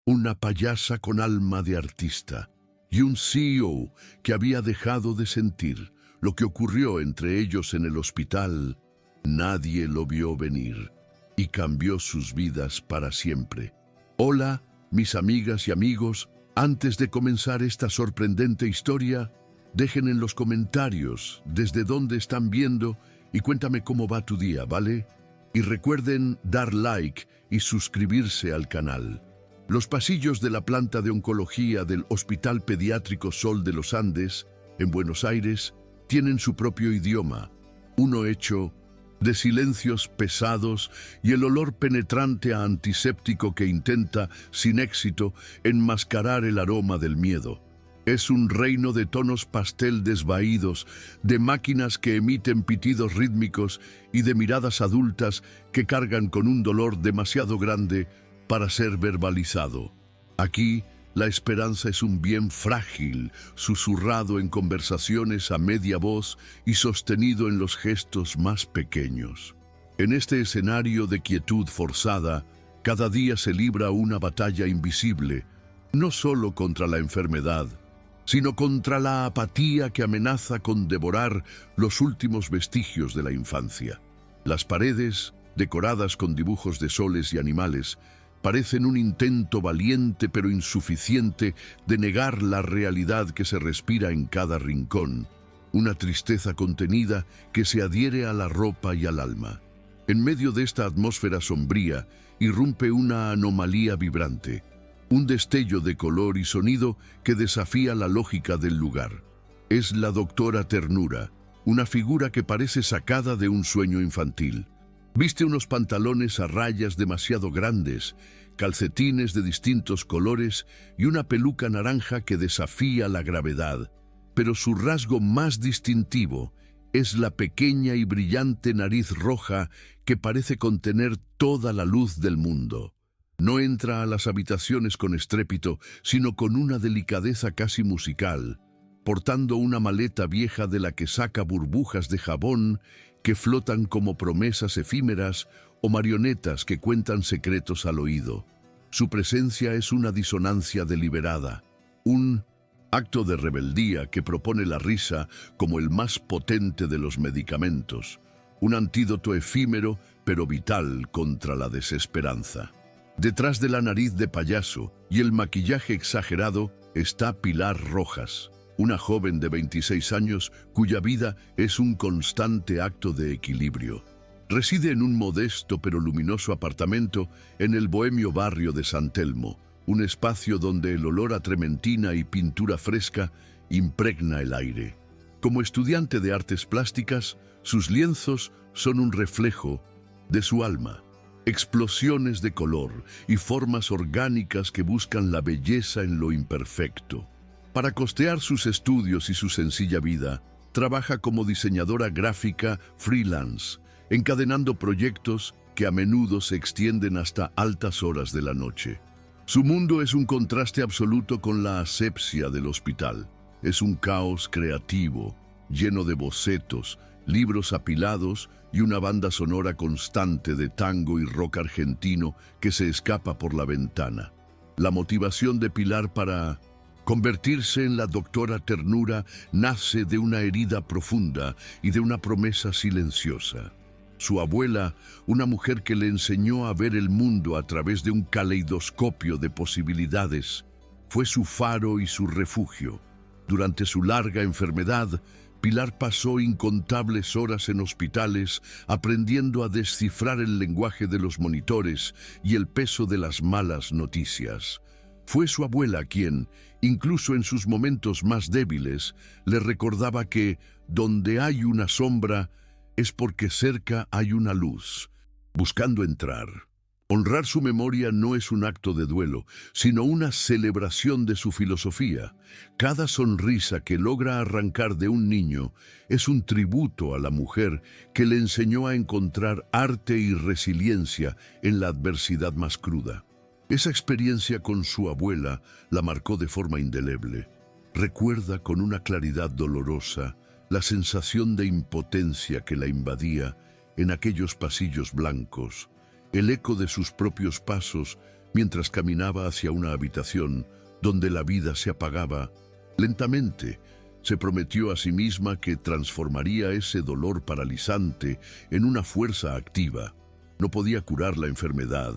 una payasa con alma de artista y un CEO que había dejado de sentir. Lo que ocurrió entre ellos en el hospital, nadie lo vio venir y cambió sus vidas para siempre. Hola, mis amigas y amigos. Antes de comenzar esta sorprendente historia, dejen en los comentarios desde dónde están viendo y cuéntame cómo va tu día, ¿vale? Y recuerden dar like y suscribirse al canal. Los pasillos de la planta de oncología del Hospital Pediátrico Sol de los Andes, en Buenos Aires, tienen su propio idioma, uno hecho de silencios pesados y el olor penetrante a antiséptico que intenta, sin éxito, enmascarar el aroma del miedo. Es un reino de tonos pastel desvaídos, de máquinas que emiten pitidos rítmicos y de miradas adultas que cargan con un dolor demasiado grande para ser verbalizado. Aquí, la esperanza es un bien frágil, susurrado en conversaciones a media voz y sostenido en los gestos más pequeños. En este escenario de quietud forzada, cada día se libra una batalla invisible, no solo contra la enfermedad, sino contra la apatía que amenaza con devorar los últimos vestigios de la infancia. Las paredes, decoradas con dibujos de soles y animales, parecen un intento valiente pero insuficiente de negar la realidad que se respira en cada rincón, una tristeza contenida que se adhiere a la ropa y al alma. En medio de esta atmósfera sombría irrumpe una anomalía vibrante, un destello de color y sonido que desafía la lógica del lugar. Es la doctora Ternura, una figura que parece sacada de un sueño infantil. Viste unos pantalones a rayas demasiado grandes, calcetines de distintos colores y una peluca naranja que desafía la gravedad. Pero su rasgo más distintivo es la pequeña y brillante nariz roja que parece contener toda la luz del mundo. No entra a las habitaciones con estrépito, sino con una delicadeza casi musical, portando una maleta vieja de la que saca burbujas de jabón que flotan como promesas efímeras o marionetas que cuentan secretos al oído. Su presencia es una disonancia deliberada, un acto de rebeldía que propone la risa como el más potente de los medicamentos, un antídoto efímero pero vital contra la desesperanza. Detrás de la nariz de payaso y el maquillaje exagerado está Pilar Rojas, una joven de 26 años cuya vida es un constante acto de equilibrio. Reside en un modesto pero luminoso apartamento en el bohemio barrio de San Telmo, un espacio donde el olor a trementina y pintura fresca impregna el aire. Como estudiante de artes plásticas, sus lienzos son un reflejo de su alma. Explosiones de color y formas orgánicas que buscan la belleza en lo imperfecto. Para costear sus estudios y su sencilla vida, trabaja como diseñadora gráfica freelance, encadenando proyectos que a menudo se extienden hasta altas horas de la noche. Su mundo es un contraste absoluto con la asepsia del hospital. Es un caos creativo, lleno de bocetos, libros apilados y una banda sonora constante de tango y rock argentino que se escapa por la ventana. La motivación de Pilar para convertirse en la doctora Ternura nace de una herida profunda y de una promesa silenciosa. Su abuela, una mujer que le enseñó a ver el mundo a través de un caleidoscopio de posibilidades, fue su faro y su refugio. Durante su larga enfermedad, Pilar pasó incontables horas en hospitales aprendiendo a descifrar el lenguaje de los monitores y el peso de las malas noticias. Fue su abuela quien, incluso en sus momentos más débiles, le recordaba que donde hay una sombra es porque cerca hay una luz, buscando entrar. Honrar su memoria no es un acto de duelo, sino una celebración de su filosofía. Cada sonrisa que logra arrancar de un niño es un tributo a la mujer que le enseñó a encontrar arte y resiliencia en la adversidad más cruda. Esa experiencia con su abuela la marcó de forma indeleble. Recuerda con una claridad dolorosa la sensación de impotencia que la invadía en aquellos pasillos blancos, el eco de sus propios pasos Mientras caminaba hacia una habitación donde la vida se apagaba, lentamente se prometió a sí misma que transformaría ese dolor paralizante en una fuerza activa. No podía curar la enfermedad,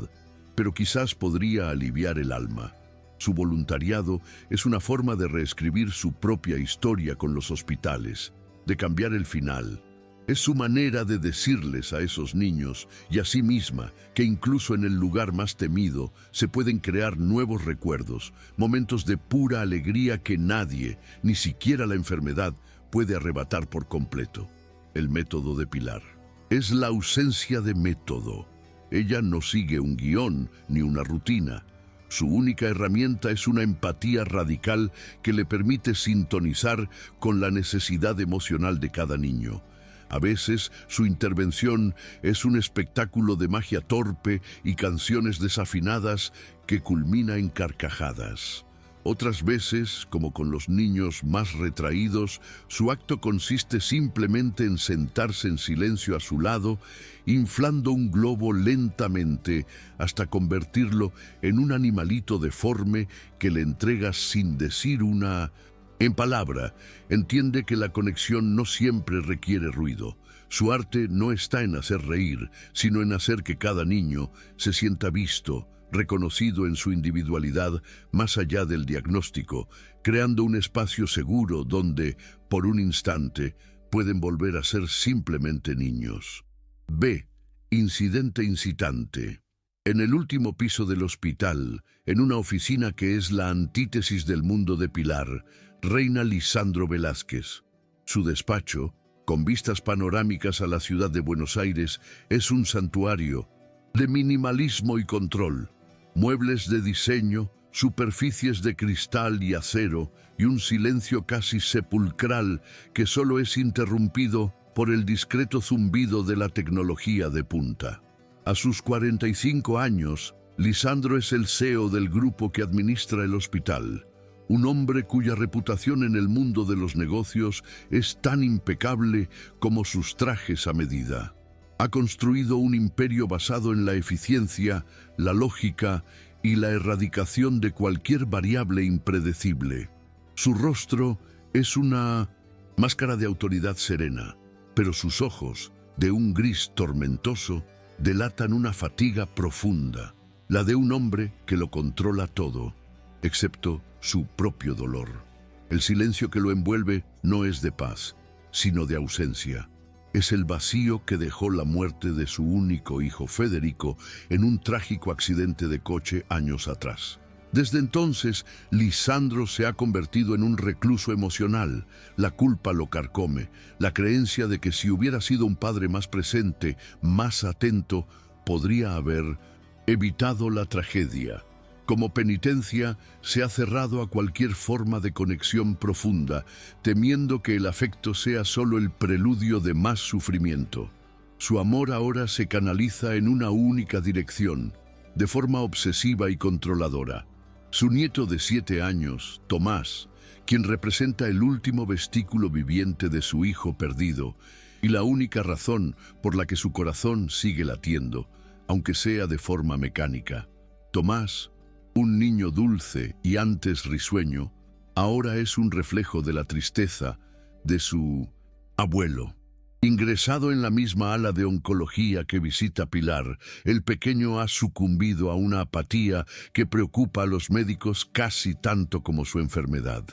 pero quizás podría aliviar el alma. Su voluntariado es una forma de reescribir su propia historia con los hospitales, de cambiar el final. Es su manera de decirles a esos niños y a sí misma que incluso en el lugar más temido se pueden crear nuevos recuerdos, momentos de pura alegría que nadie, ni siquiera la enfermedad, puede arrebatar por completo. El método de Pilar es la ausencia de método. Ella no sigue un guión ni una rutina. Su única herramienta es una empatía radical que le permite sintonizar con la necesidad emocional de cada niño. A veces, su intervención es un espectáculo de magia torpe y canciones desafinadas que culmina en carcajadas. Otras veces, como con los niños más retraídos, su acto consiste simplemente en sentarse en silencio a su lado, inflando un globo lentamente hasta convertirlo en un animalito deforme que le entrega sin decir una... En palabra, entiende que la conexión no siempre requiere ruido. Su arte no está en hacer reír, sino en hacer que cada niño se sienta visto, reconocido en su individualidad más allá del diagnóstico, creando un espacio seguro donde, por un instante, pueden volver a ser simplemente niños. B. Incidente incitante. En el último piso del hospital, en una oficina que es la antítesis del mundo de Pilar, reina Lisandro Velázquez. Su despacho, con vistas panorámicas a la ciudad de Buenos Aires, es un santuario de minimalismo y control. Muebles de diseño, superficies de cristal y acero y un silencio casi sepulcral que solo es interrumpido por el discreto zumbido de la tecnología de punta. A sus 45 años, Lisandro es el CEO del grupo que administra el hospital, un hombre cuya reputación en el mundo de los negocios es tan impecable como sus trajes a medida. Ha construido un imperio basado en la eficiencia, la lógica y la erradicación de cualquier variable impredecible. Su rostro es una máscara de autoridad serena, pero sus ojos, de un gris tormentoso, delatan una fatiga profunda, la de un hombre que lo controla todo, excepto su propio dolor. El silencio que lo envuelve no es de paz, sino de ausencia. Es el vacío que dejó la muerte de su único hijo Federico en un trágico accidente de coche años atrás. Desde entonces, Lisandro se ha convertido en un recluso emocional. La culpa lo carcome, la creencia de que si hubiera sido un padre más presente, más atento, podría haber evitado la tragedia. Como penitencia, se ha cerrado a cualquier forma de conexión profunda, temiendo que el afecto sea solo el preludio de más sufrimiento. Su amor ahora se canaliza en una única dirección, de forma obsesiva y controladora. Su nieto de 7 años, Tomás, quien representa el último vestículo viviente de su hijo perdido, y la única razón por la que su corazón sigue latiendo, aunque sea de forma mecánica. Tomás, un niño dulce y antes risueño, ahora es un reflejo de la tristeza de su abuelo. Ingresado en la misma ala de oncología que visita Pilar, el pequeño ha sucumbido a una apatía que preocupa a los médicos casi tanto como su enfermedad.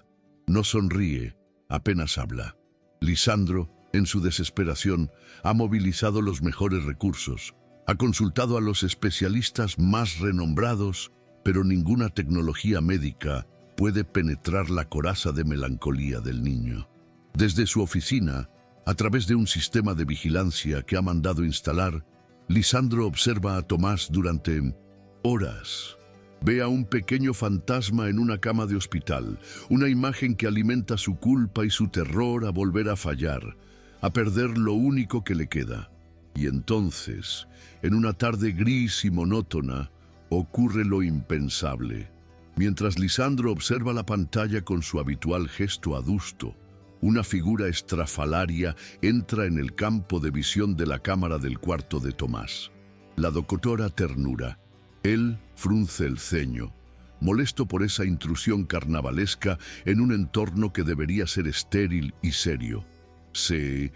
No sonríe, apenas habla. Lisandro, en su desesperación, ha movilizado los mejores recursos. Ha consultado a los especialistas más renombrados, pero ninguna tecnología médica puede penetrar la coraza de melancolía del niño. Desde su oficina, a través de un sistema de vigilancia que ha mandado instalar, Lisandro observa a Tomás durante horas. Ve a un pequeño fantasma en una cama de hospital, una imagen que alimenta su culpa y su terror a volver a fallar, a perder lo único que le queda. Y entonces, en una tarde gris y monótona, ocurre lo impensable. Mientras Lisandro observa la pantalla con su habitual gesto adusto, una figura estrafalaria entra en el campo de visión de la cámara del cuarto de Tomás. La doctora Ternura, Él frunce el ceño, molesto por esa intrusión carnavalesca en un entorno que debería ser estéril y serio. Se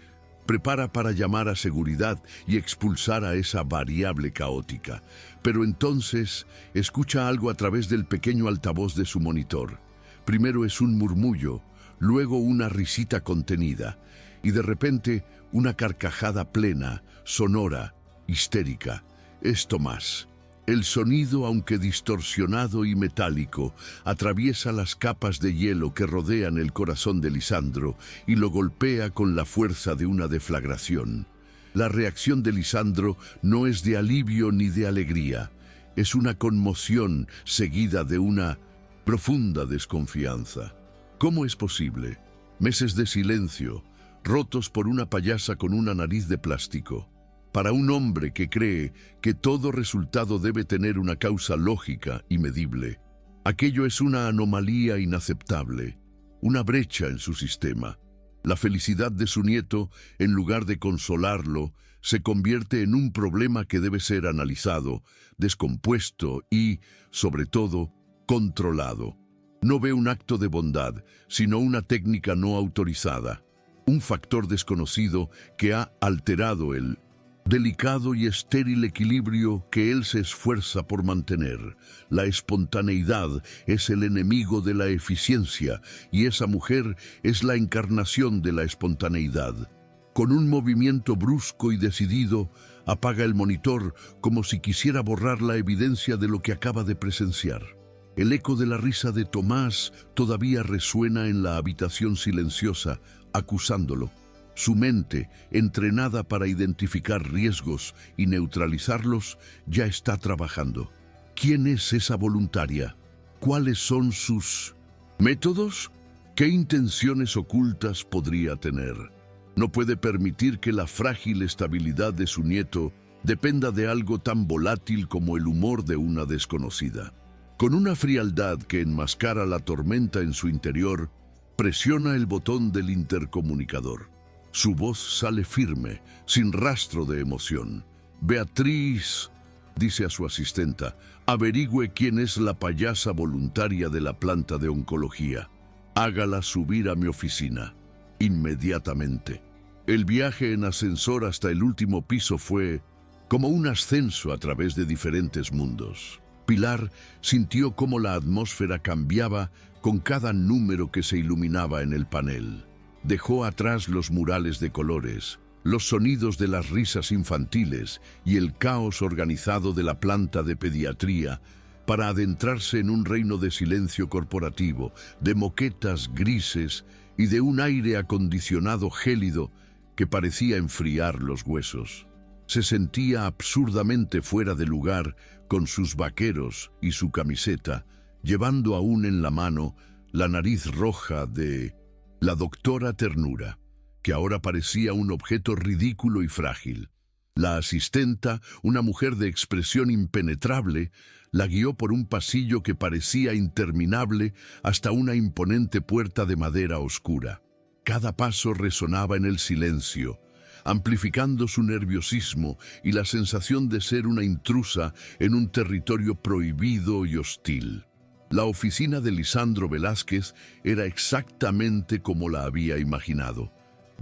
prepara para llamar a seguridad y expulsar a esa variable caótica, pero entonces escucha algo a través del pequeño altavoz de su monitor. Primero es un murmullo, luego una risita contenida, y de repente una carcajada plena, sonora, histérica. Es Tomás. El sonido, aunque distorsionado y metálico, atraviesa las capas de hielo que rodean el corazón de Lisandro y lo golpea con la fuerza de una deflagración. La reacción de Lisandro no es de alivio ni de alegría, es una conmoción seguida de una profunda desconfianza. ¿Cómo es posible? Meses de silencio, rotos por una payasa con una nariz de plástico. Para un hombre que cree que todo resultado debe tener una causa lógica y medible, aquello es una anomalía inaceptable, una brecha en su sistema. La felicidad de su nieto, en lugar de consolarlo, se convierte en un problema que debe ser analizado, descompuesto y, sobre todo, controlado. No ve un acto de bondad, sino una técnica no autorizada, un factor desconocido que ha alterado el delicado y estéril equilibrio que él se esfuerza por mantener. La espontaneidad es el enemigo de la eficiencia y esa mujer es la encarnación de la espontaneidad. Con un movimiento brusco y decidido, apaga el monitor como si quisiera borrar la evidencia de lo que acaba de presenciar. El eco de la risa de Tomás todavía resuena en la habitación silenciosa, acusándolo. Su mente, entrenada para identificar riesgos y neutralizarlos, ya está trabajando. ¿Quién es esa voluntaria? ¿Cuáles son sus métodos? ¿Qué intenciones ocultas podría tener? No puede permitir que la frágil estabilidad de su nieto dependa de algo tan volátil como el humor de una desconocida. Con una frialdad que enmascara la tormenta en su interior, presiona el botón del intercomunicador. Su voz sale firme, sin rastro de emoción. «Beatriz», dice a su asistenta, «averigüe quién es la payasa voluntaria de la planta de oncología. Hágala subir a mi oficina, inmediatamente». El viaje en ascensor hasta el último piso fue como un ascenso a través de diferentes mundos. Pilar sintió cómo la atmósfera cambiaba con cada número que se iluminaba en el panel. Dejó atrás los murales de colores, los sonidos de las risas infantiles y el caos organizado de la planta de pediatría para adentrarse en un reino de silencio corporativo, de moquetas grises y de un aire acondicionado gélido que parecía enfriar los huesos. Se sentía absurdamente fuera de lugar con sus vaqueros y su camiseta, llevando aún en la mano la nariz roja de la doctora Ternura, que ahora parecía un objeto ridículo y frágil. La asistenta, una mujer de expresión impenetrable, la guió por un pasillo que parecía interminable hasta una imponente puerta de madera oscura. Cada paso resonaba en el silencio, amplificando su nerviosismo y la sensación de ser una intrusa en un territorio prohibido y hostil. La oficina de Lisandro Velázquez era exactamente como la había imaginado,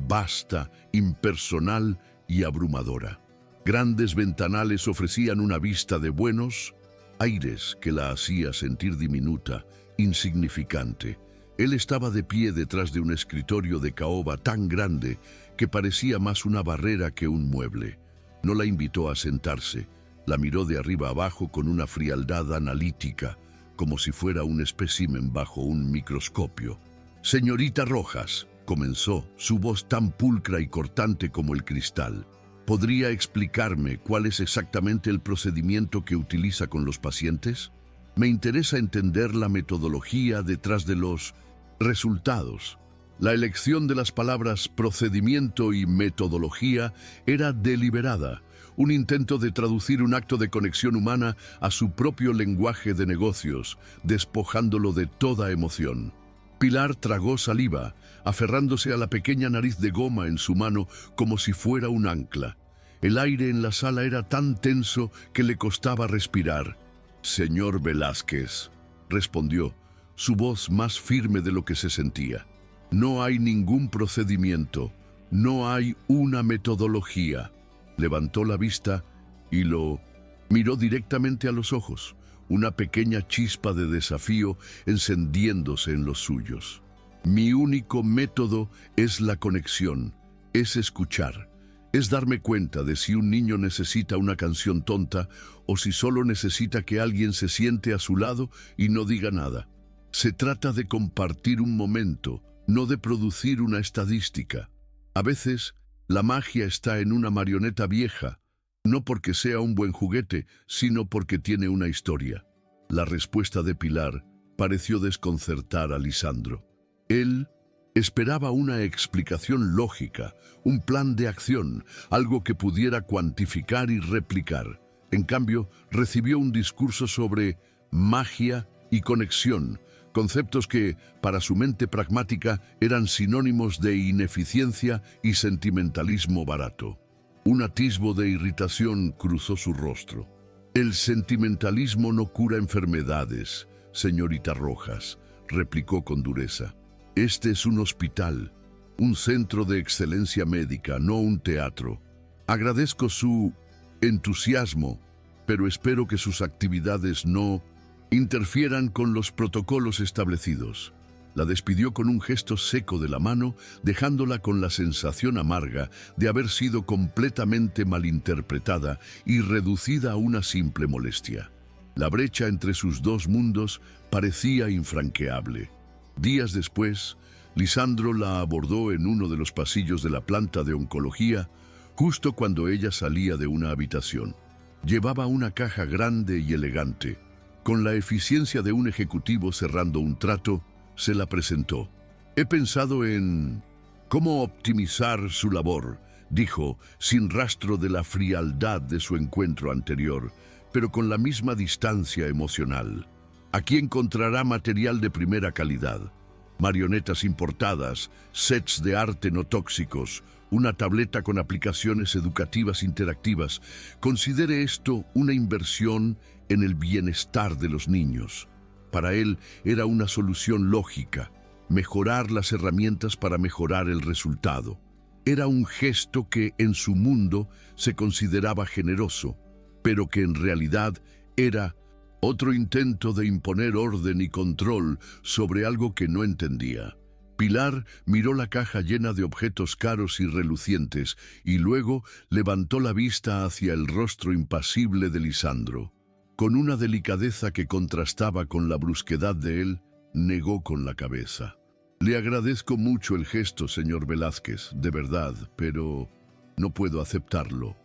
vasta, impersonal y abrumadora. Grandes ventanales ofrecían una vista de Buenos Aires que la hacía sentir diminuta, insignificante. Él estaba de pie detrás de un escritorio de caoba tan grande que parecía más una barrera que un mueble. No la invitó a sentarse, la miró de arriba abajo con una frialdad analítica, como si fuera un espécimen bajo un microscopio. «Señorita Rojas», comenzó, su voz tan pulcra y cortante como el cristal, ¿podría explicarme cuál es exactamente el procedimiento que utiliza con los pacientes? Me interesa entender la metodología detrás de los resultados. La elección de las palabras procedimiento y metodología era deliberada, un intento de traducir un acto de conexión humana a su propio lenguaje de negocios, despojándolo de toda emoción. Pilar tragó saliva, aferrándose a la pequeña nariz de goma en su mano como si fuera un ancla. El aire en la sala era tan tenso que le costaba respirar. Señor Velázquez, respondió, su voz más firme de lo que se sentía. No hay ningún procedimiento, no hay una metodología. Levantó la vista y lo miró directamente a los ojos, una pequeña chispa de desafío encendiéndose en los suyos. Mi único método es la conexión, es escuchar, es darme cuenta de si un niño necesita una canción tonta o si solo necesita que alguien se siente a su lado y no diga nada. Se trata de compartir un momento, no de producir una estadística. A veces, la magia está en una marioneta vieja, no porque sea un buen juguete, sino porque tiene una historia. La respuesta de Pilar pareció desconcertar a Lisandro. Él esperaba una explicación lógica, un plan de acción, algo que pudiera cuantificar y replicar. En cambio, recibió un discurso sobre magia y conexión, conceptos que, para su mente pragmática, eran sinónimos de ineficiencia y sentimentalismo barato. Un atisbo de irritación cruzó su rostro. El sentimentalismo no cura enfermedades, señorita Rojas, replicó con dureza. Este es un hospital, un centro de excelencia médica, no un teatro. Agradezco su entusiasmo, pero espero que sus actividades no interfieran con los protocolos establecidos. La despidió con un gesto seco de la mano, dejándola con la sensación amarga de haber sido completamente malinterpretada y reducida a una simple molestia. La brecha entre sus dos mundos parecía infranqueable. Días después, Lisandro la abordó en uno de los pasillos de la planta de oncología, justo cuando ella salía de una habitación. Llevaba una caja grande y elegante. Con la eficiencia de un ejecutivo cerrando un trato, se la presentó. He pensado en cómo optimizar su labor, dijo, sin rastro de la frialdad de su encuentro anterior, pero con la misma distancia emocional. Aquí encontrará material de primera calidad, marionetas importadas, sets de arte no tóxicos, una tableta con aplicaciones educativas interactivas. Considere esto una inversión en el bienestar de los niños. Para él era una solución lógica, mejorar las herramientas para mejorar el resultado. Era un gesto que en su mundo se consideraba generoso, pero que en realidad era otro intento de imponer orden y control sobre algo que no entendía. Pilar miró la caja llena de objetos caros y relucientes y luego levantó la vista hacia el rostro impasible de Lisandro. Con una delicadeza que contrastaba con la brusquedad de él, negó con la cabeza. Le agradezco mucho el gesto, señor Velázquez, de verdad, pero no puedo aceptarlo.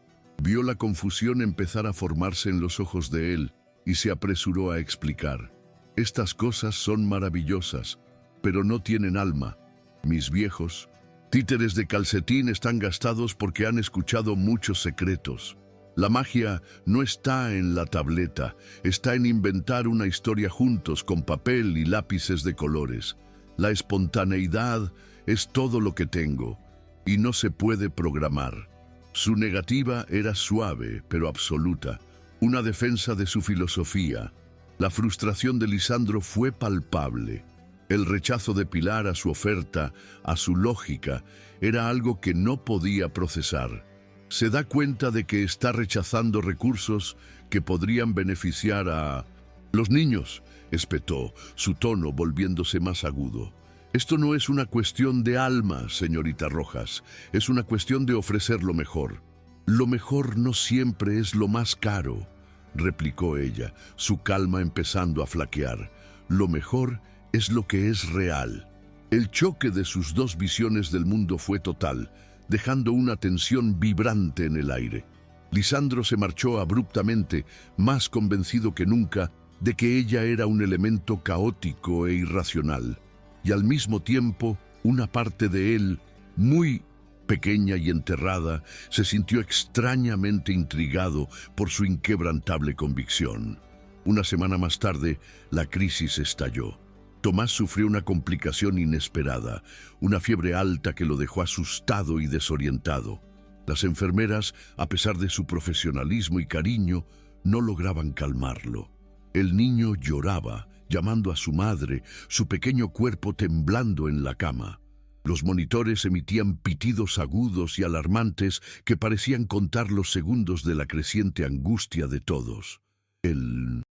Vio la confusión empezar a formarse en los ojos de él y se apresuró a explicar. Estas cosas son maravillosas, pero no tienen alma. Mis viejos títeres de calcetín están gastados porque han escuchado muchos secretos. La magia no está en la tableta, está en inventar una historia juntos con papel y lápices de colores. La espontaneidad es todo lo que tengo y no se puede programar. Su negativa era suave pero absoluta, una defensa de su filosofía. La frustración de Lisandro fue palpable. El rechazo de Pilar a su oferta, a su lógica, era algo que no podía procesar. Se da cuenta de que está rechazando recursos que podrían beneficiar a los niños, espetó, su tono volviéndose más agudo. Esto no es una cuestión de alma, señorita Rojas, es una cuestión de ofrecer lo mejor. Lo mejor no siempre es lo más caro, replicó ella, su calma empezando a flaquear. Lo mejor es lo que es real. El choque de sus dos visiones del mundo fue total, dejando una tensión vibrante en el aire. Lisandro se marchó abruptamente, más convencido que nunca de que ella era un elemento caótico e irracional, y al mismo tiempo una parte de él, muy pequeña y enterrada, se sintió extrañamente intrigado por su inquebrantable convicción. Una semana más tarde, la crisis estalló. Tomás sufrió una complicación inesperada, una fiebre alta que lo dejó asustado y desorientado. Las enfermeras, a pesar de su profesionalismo y cariño, no lograban calmarlo. El niño lloraba, llamando a su madre, su pequeño cuerpo temblando en la cama. Los monitores emitían pitidos agudos y alarmantes que parecían contar los segundos de la creciente angustia de todos. El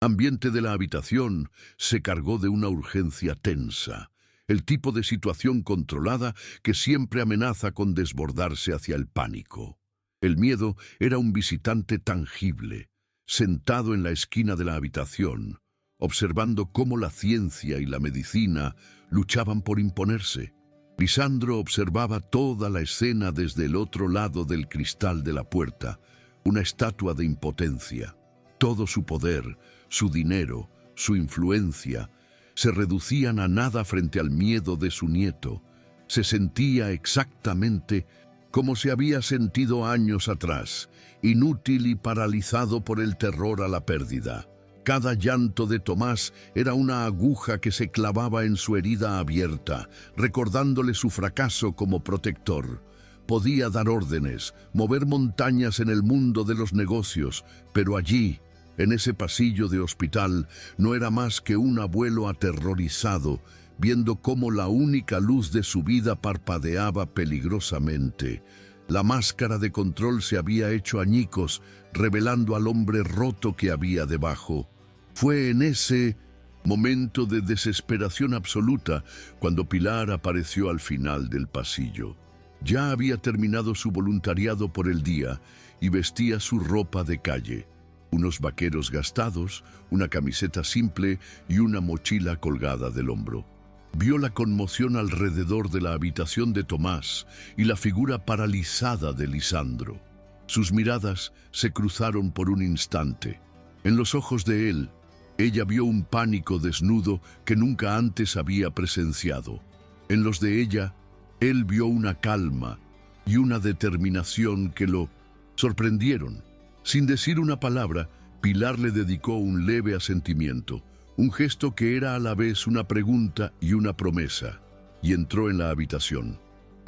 ambiente de la habitación se cargó de una urgencia tensa, el tipo de situación controlada que siempre amenaza con desbordarse hacia el pánico. El miedo era un visitante tangible, sentado en la esquina de la habitación, observando cómo la ciencia y la medicina luchaban por imponerse. Lisandro observaba toda la escena desde el otro lado del cristal de la puerta, una estatua de impotencia. Todo su poder, su dinero, su influencia, se reducían a nada frente al miedo de su nieto. Se sentía exactamente como se había sentido años atrás, inútil y paralizado por el terror a la pérdida. Cada llanto de Tomás era una aguja que se clavaba en su herida abierta, recordándole su fracaso como protector. Podía dar órdenes, mover montañas en el mundo de los negocios, pero allí, en ese pasillo de hospital, no era más que un abuelo aterrorizado, viendo cómo la única luz de su vida parpadeaba peligrosamente. La máscara de control se había hecho añicos, revelando al hombre roto que había debajo. Fue en ese momento de desesperación absoluta cuando Pilar apareció al final del pasillo. Ya había terminado su voluntariado por el día y vestía su ropa de calle. Unos vaqueros gastados, una camiseta simple y una mochila colgada del hombro. Vio la conmoción alrededor de la habitación de Tomás y la figura paralizada de Lisandro. Sus miradas se cruzaron por un instante. En los ojos de él, ella vio un pánico desnudo que nunca antes había presenciado. En los de ella, él vio una calma y una determinación que lo sorprendieron. Sin decir una palabra, Pilar le dedicó un leve asentimiento, un gesto que era a la vez una pregunta y una promesa, y entró en la habitación.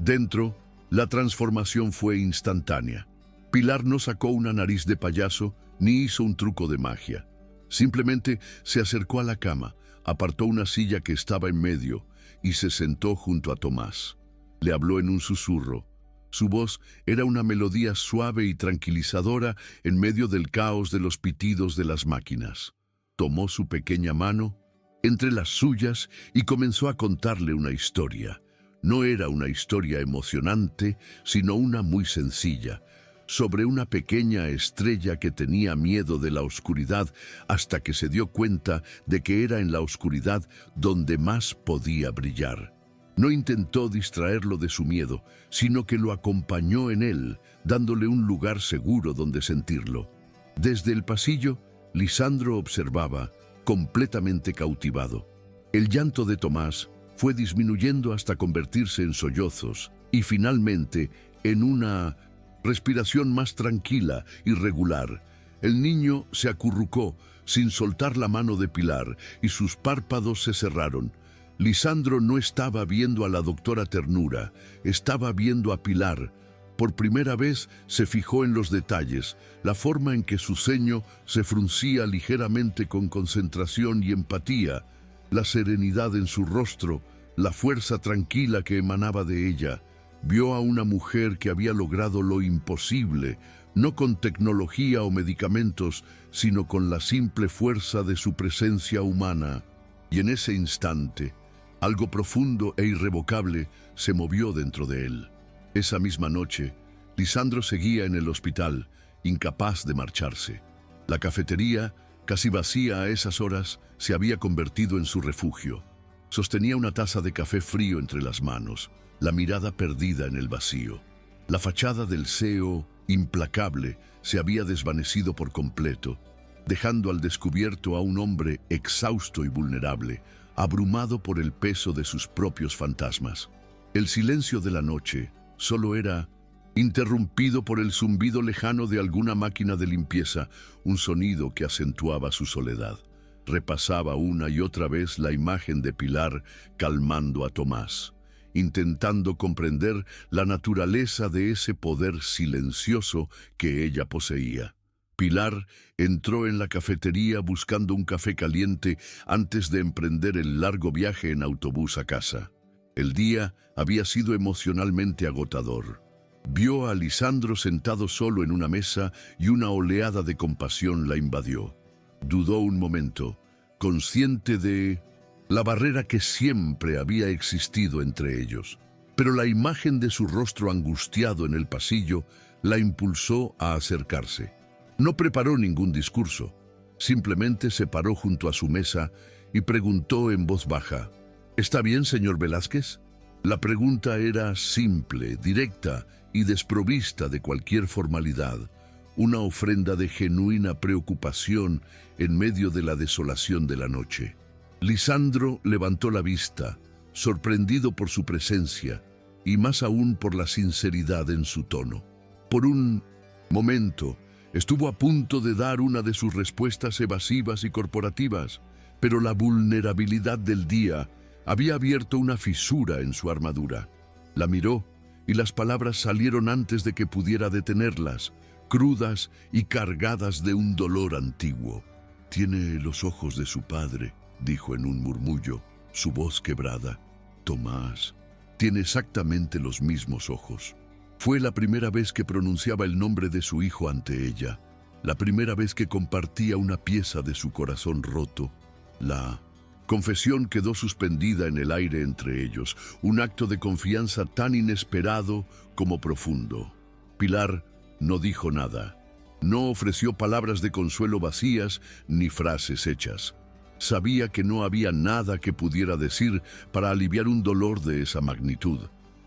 Dentro, la transformación fue instantánea. Pilar no sacó una nariz de payaso ni hizo un truco de magia. Simplemente se acercó a la cama, apartó una silla que estaba en medio y se sentó junto a Tomás. Le habló en un susurro. Su voz era una melodía suave y tranquilizadora en medio del caos de los pitidos de las máquinas. Tomó su pequeña mano entre las suyas y comenzó a contarle una historia. No era una historia emocionante, sino una muy sencilla, sobre una pequeña estrella que tenía miedo de la oscuridad hasta que se dio cuenta de que era en la oscuridad donde más podía brillar. No intentó distraerlo de su miedo, sino que lo acompañó en él, dándole un lugar seguro donde sentirlo. Desde el pasillo, Lisandro observaba, completamente cautivado. El llanto de Tomás fue disminuyendo hasta convertirse en sollozos y finalmente en una respiración más tranquila y regular. El niño se acurrucó sin soltar la mano de Pilar y sus párpados se cerraron. Lisandro no estaba viendo a la doctora Ternura, estaba viendo a Pilar. Por primera vez se fijó en los detalles, la forma en que su ceño se fruncía ligeramente con concentración y empatía, la serenidad en su rostro, la fuerza tranquila que emanaba de ella. Vio a una mujer que había logrado lo imposible, no con tecnología o medicamentos, sino con la simple fuerza de su presencia humana. Y en ese instante, algo profundo e irrevocable se movió dentro de él. Esa misma noche, Lisandro seguía en el hospital, incapaz de marcharse. La cafetería, casi vacía a esas horas, se había convertido en su refugio. Sostenía una taza de café frío entre las manos, la mirada perdida en el vacío. La fachada del CEO, implacable, se había desvanecido por completo, dejando al descubierto a un hombre exhausto y vulnerable, abrumado por el peso de sus propios fantasmas. El silencio de la noche solo era interrumpido por el zumbido lejano de alguna máquina de limpieza, un sonido que acentuaba su soledad. Repasaba una y otra vez la imagen de Pilar calmando a Tomás, intentando comprender la naturaleza de ese poder silencioso que ella poseía. Pilar entró en la cafetería buscando un café caliente antes de emprender el largo viaje en autobús a casa. El día había sido emocionalmente agotador. Vio a Lisandro sentado solo en una mesa y una oleada de compasión la invadió. Dudó un momento, consciente de la barrera que siempre había existido entre ellos. Pero la imagen de su rostro angustiado en el pasillo la impulsó a acercarse. No preparó ningún discurso, simplemente se paró junto a su mesa y preguntó en voz baja: ¿Está bien, señor Velázquez? La pregunta era simple, directa y desprovista de cualquier formalidad, una ofrenda de genuina preocupación en medio de la desolación de la noche. Lisandro levantó la vista, sorprendido por su presencia y más aún por la sinceridad en su tono. Por un momento, estuvo a punto de dar una de sus respuestas evasivas y corporativas, pero la vulnerabilidad del día había abierto una fisura en su armadura. La miró y las palabras salieron antes de que pudiera detenerlas, crudas y cargadas de un dolor antiguo. «Tiene los ojos de su padre», dijo en un murmullo, su voz quebrada. «Tomás, tiene exactamente los mismos ojos». Fue la primera vez que pronunciaba el nombre de su hijo ante ella, la primera vez que compartía una pieza de su corazón roto. La confesión quedó suspendida en el aire entre ellos, un acto de confianza tan inesperado como profundo. Pilar no dijo nada, no ofreció palabras de consuelo vacías ni frases hechas. Sabía que no había nada que pudiera decir para aliviar un dolor de esa magnitud.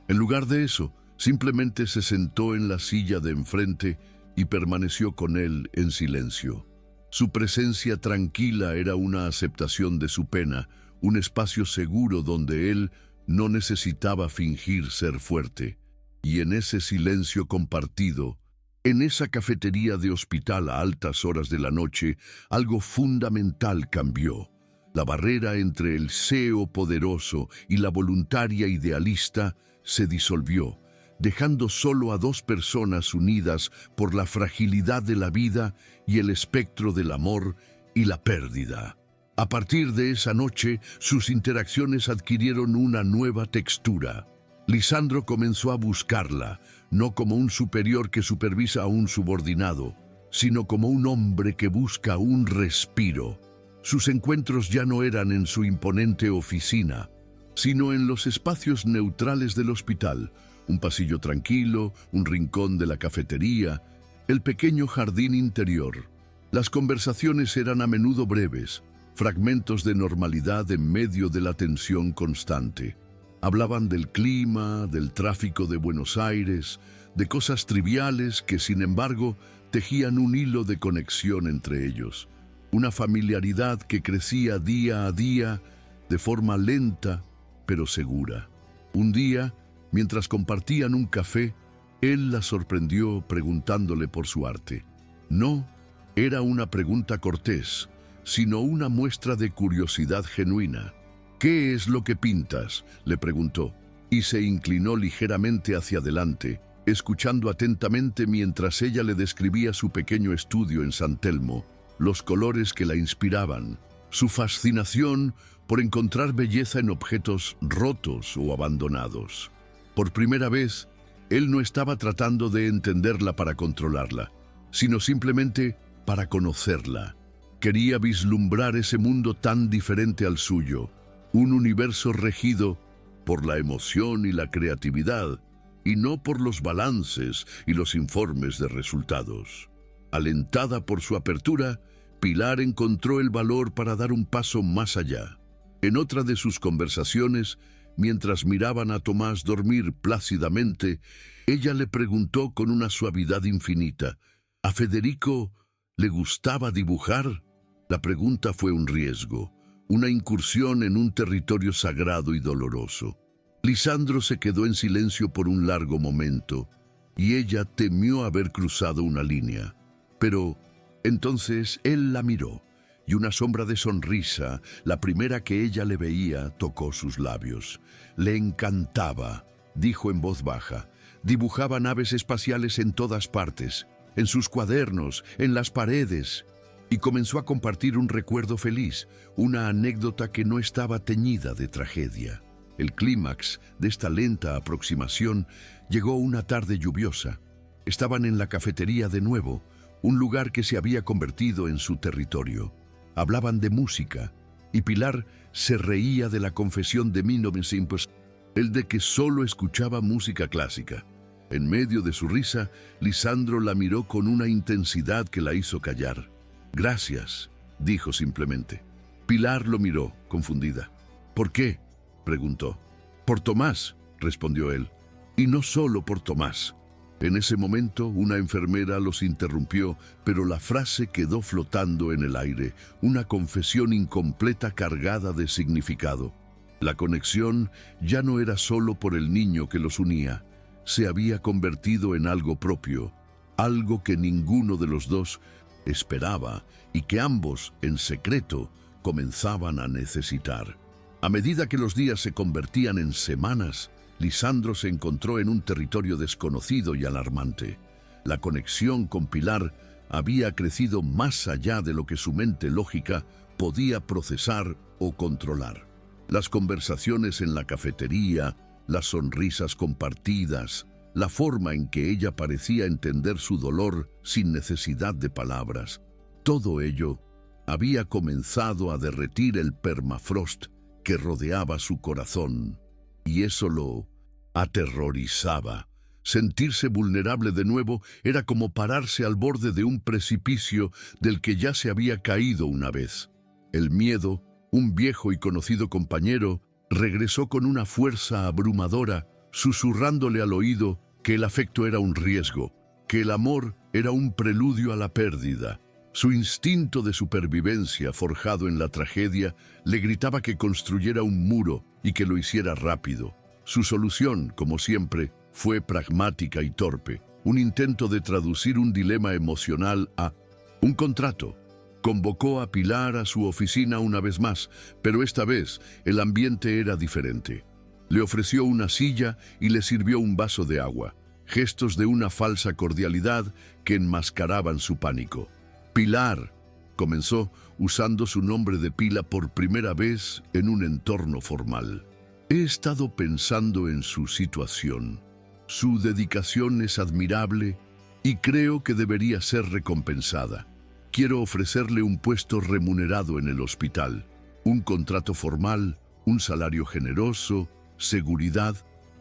En lugar de eso, simplemente se sentó en la silla de enfrente y permaneció con él en silencio. Su presencia tranquila era una aceptación de su pena, un espacio seguro donde él no necesitaba fingir ser fuerte. Y en ese silencio compartido, en esa cafetería de hospital a altas horas de la noche, algo fundamental cambió. La barrera entre el CEO poderoso y la voluntaria idealista se disolvió, dejando solo a dos personas unidas por la fragilidad de la vida y el espectro del amor y la pérdida. A partir de esa noche, sus interacciones adquirieron una nueva textura. Lisandro comenzó a buscarla, no como un superior que supervisa a un subordinado, sino como un hombre que busca un respiro. Sus encuentros ya no eran en su imponente oficina, sino en los espacios neutrales del hospital, un pasillo tranquilo, un rincón de la cafetería, el pequeño jardín interior. Las conversaciones eran a menudo breves, fragmentos de normalidad en medio de la tensión constante. Hablaban del clima, del tráfico de Buenos Aires, de cosas triviales que, sin embargo, tejían un hilo de conexión entre ellos. Una familiaridad que crecía día a día, de forma lenta, pero segura. Un día, mientras compartían un café, él la sorprendió preguntándole por su arte. No era una pregunta cortés, sino una muestra de curiosidad genuina. «¿Qué es lo que pintas?», le preguntó, y se inclinó ligeramente hacia adelante, escuchando atentamente mientras ella le describía su pequeño estudio en San Telmo, los colores que la inspiraban, su fascinación por encontrar belleza en objetos rotos o abandonados. Por primera vez, él no estaba tratando de entenderla para controlarla, sino simplemente para conocerla. Quería vislumbrar ese mundo tan diferente al suyo, un universo regido por la emoción y la creatividad, y no por los balances y los informes de resultados. Alentada por su apertura, Pilar encontró el valor para dar un paso más allá. En otra de sus conversaciones, mientras miraban a Tomás dormir plácidamente, ella le preguntó con una suavidad infinita: ¿a Federico le gustaba dibujar? La pregunta fue un riesgo, una incursión en un territorio sagrado y doloroso. Lisandro se quedó en silencio por un largo momento, y ella temió haber cruzado una línea. Pero entonces él la miró, y una sombra de sonrisa, la primera que ella le veía, tocó sus labios. «Le encantaba», dijo en voz baja. «Dibujaba naves espaciales en todas partes, en sus cuadernos, en las paredes, y comenzó a compartir un recuerdo feliz, una anécdota que no estaba teñida de tragedia. El clímax de esta lenta aproximación llegó una tarde lluviosa. Estaban en la cafetería de nuevo, un lugar que se había convertido en su territorio. Hablaban de música, y Pilar se reía de la confesión de 1900, el de que solo escuchaba música clásica. En medio de su risa, Lisandro la miró con una intensidad que la hizo callar. «Gracias», dijo simplemente. Pilar lo miró, confundida. «¿Por qué?», preguntó. «Por Tomás», respondió él. «Y no solo por Tomás». En ese momento, una enfermera los interrumpió, pero la frase quedó flotando en el aire, una confesión incompleta cargada de significado. La conexión ya no era solo por el niño que los unía, se había convertido en algo propio, algo que ninguno de los dos esperaba y que ambos, en secreto, comenzaban a necesitar. A medida que los días se convertían en semanas, Lisandro se encontró en un territorio desconocido y alarmante. La conexión con Pilar había crecido más allá de lo que su mente lógica podía procesar o controlar. Las conversaciones en la cafetería, las sonrisas compartidas, la forma en que ella parecía entender su dolor sin necesidad de palabras, todo ello había comenzado a derretir el permafrost que rodeaba su corazón, y eso lo aterrorizaba. Sentirse vulnerable de nuevo era como pararse al borde de un precipicio del que ya se había caído una vez. El miedo, un viejo y conocido compañero, regresó con una fuerza abrumadora, susurrándole al oído que el afecto era un riesgo, que el amor era un preludio a la pérdida. Su instinto de supervivencia, forjado en la tragedia, le gritaba que construyera un muro y que lo hiciera rápido. Su solución, como siempre, fue pragmática y torpe, un intento de traducir un dilema emocional a un contrato. Convocó a Pilar a su oficina una vez más, pero esta vez el ambiente era diferente. Le ofreció una silla y le sirvió un vaso de agua, gestos de una falsa cordialidad que enmascaraban su pánico. «Pilar», comenzó, usando su nombre de pila por primera vez en un entorno formal. «He estado pensando en su situación. Su dedicación es admirable y creo que debería ser recompensada. Quiero ofrecerle un puesto remunerado en el hospital, un contrato formal, un salario generoso, seguridad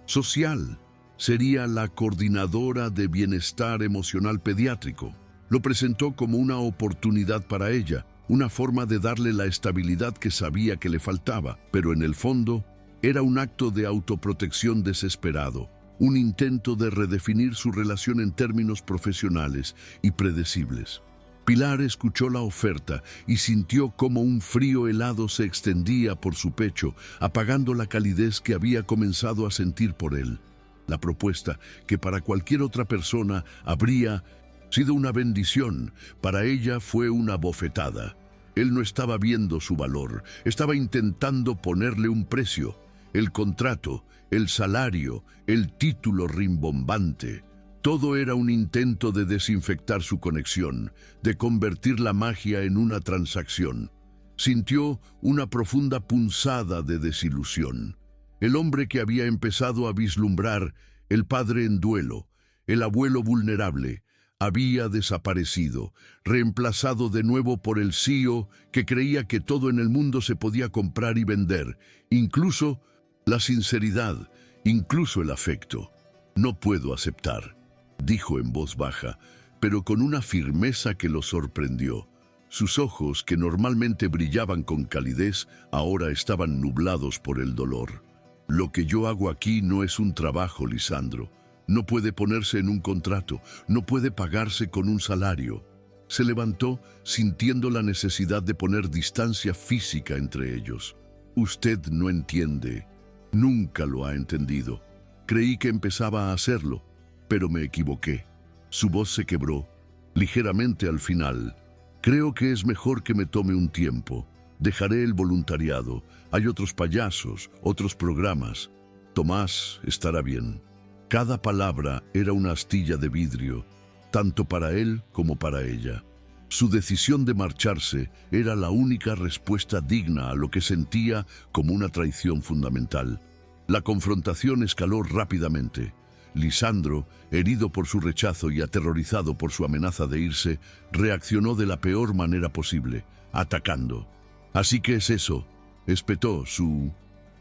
social. Sería la coordinadora de bienestar emocional pediátrico». Lo presentó como una oportunidad para ella, una forma de darle la estabilidad que sabía que le faltaba, pero en el fondo era un acto de autoprotección desesperado, un intento de redefinir su relación en términos profesionales y predecibles. Pilar escuchó la oferta y sintió como un frío helado se extendía por su pecho, apagando la calidez que había comenzado a sentir por él. La propuesta, que para cualquier otra persona habría sido una bendición, para ella fue una bofetada. Él no estaba viendo su valor, estaba intentando ponerle un precio. El contrato, el salario, el título rimbombante. Todo era un intento de desinfectar su conexión, de convertir la magia en una transacción. Sintió una profunda punzada de desilusión. El hombre que había empezado a vislumbrar, el padre en duelo, el abuelo vulnerable, había desaparecido, reemplazado de nuevo por el CEO que creía que todo en el mundo se podía comprar y vender, incluso la sinceridad, incluso el afecto. «No puedo aceptar», dijo en voz baja, pero con una firmeza que lo sorprendió. Sus ojos, que normalmente brillaban con calidez, ahora estaban nublados por el dolor. «Lo que yo hago aquí no es un trabajo, Lisandro. No puede ponerse en un contrato, no puede pagarse con un salario». Se levantó sintiendo la necesidad de poner distancia física entre ellos. «Usted no entiende. Nunca lo ha entendido. Creí que empezaba a hacerlo, pero me equivoqué». Su voz se quebró, ligeramente al final. «Creo que es mejor que me tome un tiempo. Dejaré el voluntariado. Hay otros payasos, otros programas. Tomás estará bien». Cada palabra era una astilla de vidrio, tanto para él como para ella. Su decisión de marcharse era la única respuesta digna a lo que sentía como una traición fundamental. La confrontación escaló rápidamente. Lisandro, herido por su rechazo y aterrorizado por su amenaza de irse, reaccionó de la peor manera posible, atacando. «Así que es eso», espetó, su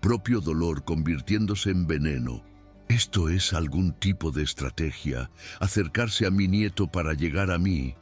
propio dolor convirtiéndose en veneno. «Esto es algún tipo de estrategia, acercarse a mi nieto para llegar a mí».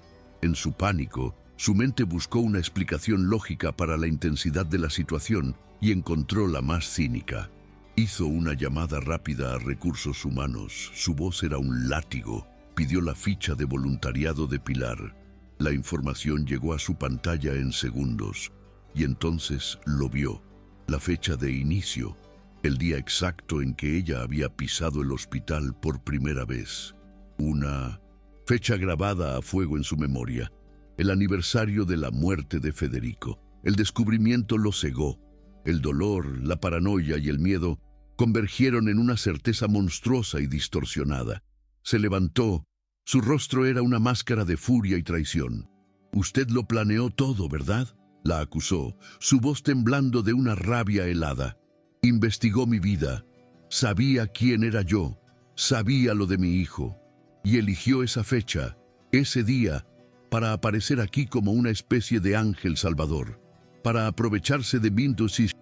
En su pánico, su mente buscó una explicación lógica para la intensidad de la situación y encontró la más cínica. Hizo una llamada rápida a recursos humanos. Su voz era un látigo. Pidió la ficha de voluntariado de Pilar. La información llegó a su pantalla en segundos y entonces lo vio. La fecha de inicio, el día exacto en que ella había pisado el hospital por primera vez. Una fecha grabada a fuego en su memoria. El aniversario de la muerte de Federico. El descubrimiento lo cegó. El dolor, la paranoia y el miedo convergieron en una certeza monstruosa y distorsionada. Se levantó. Su rostro era una máscara de furia y traición. «Usted lo planeó todo, ¿verdad?», la acusó, su voz temblando de una rabia helada. «Investigó mi vida. Sabía quién era yo. Sabía lo de mi hijo. Y eligió esa fecha, ese día, para aparecer aquí como una especie de ángel salvador, para aprovecharse de Bintusis,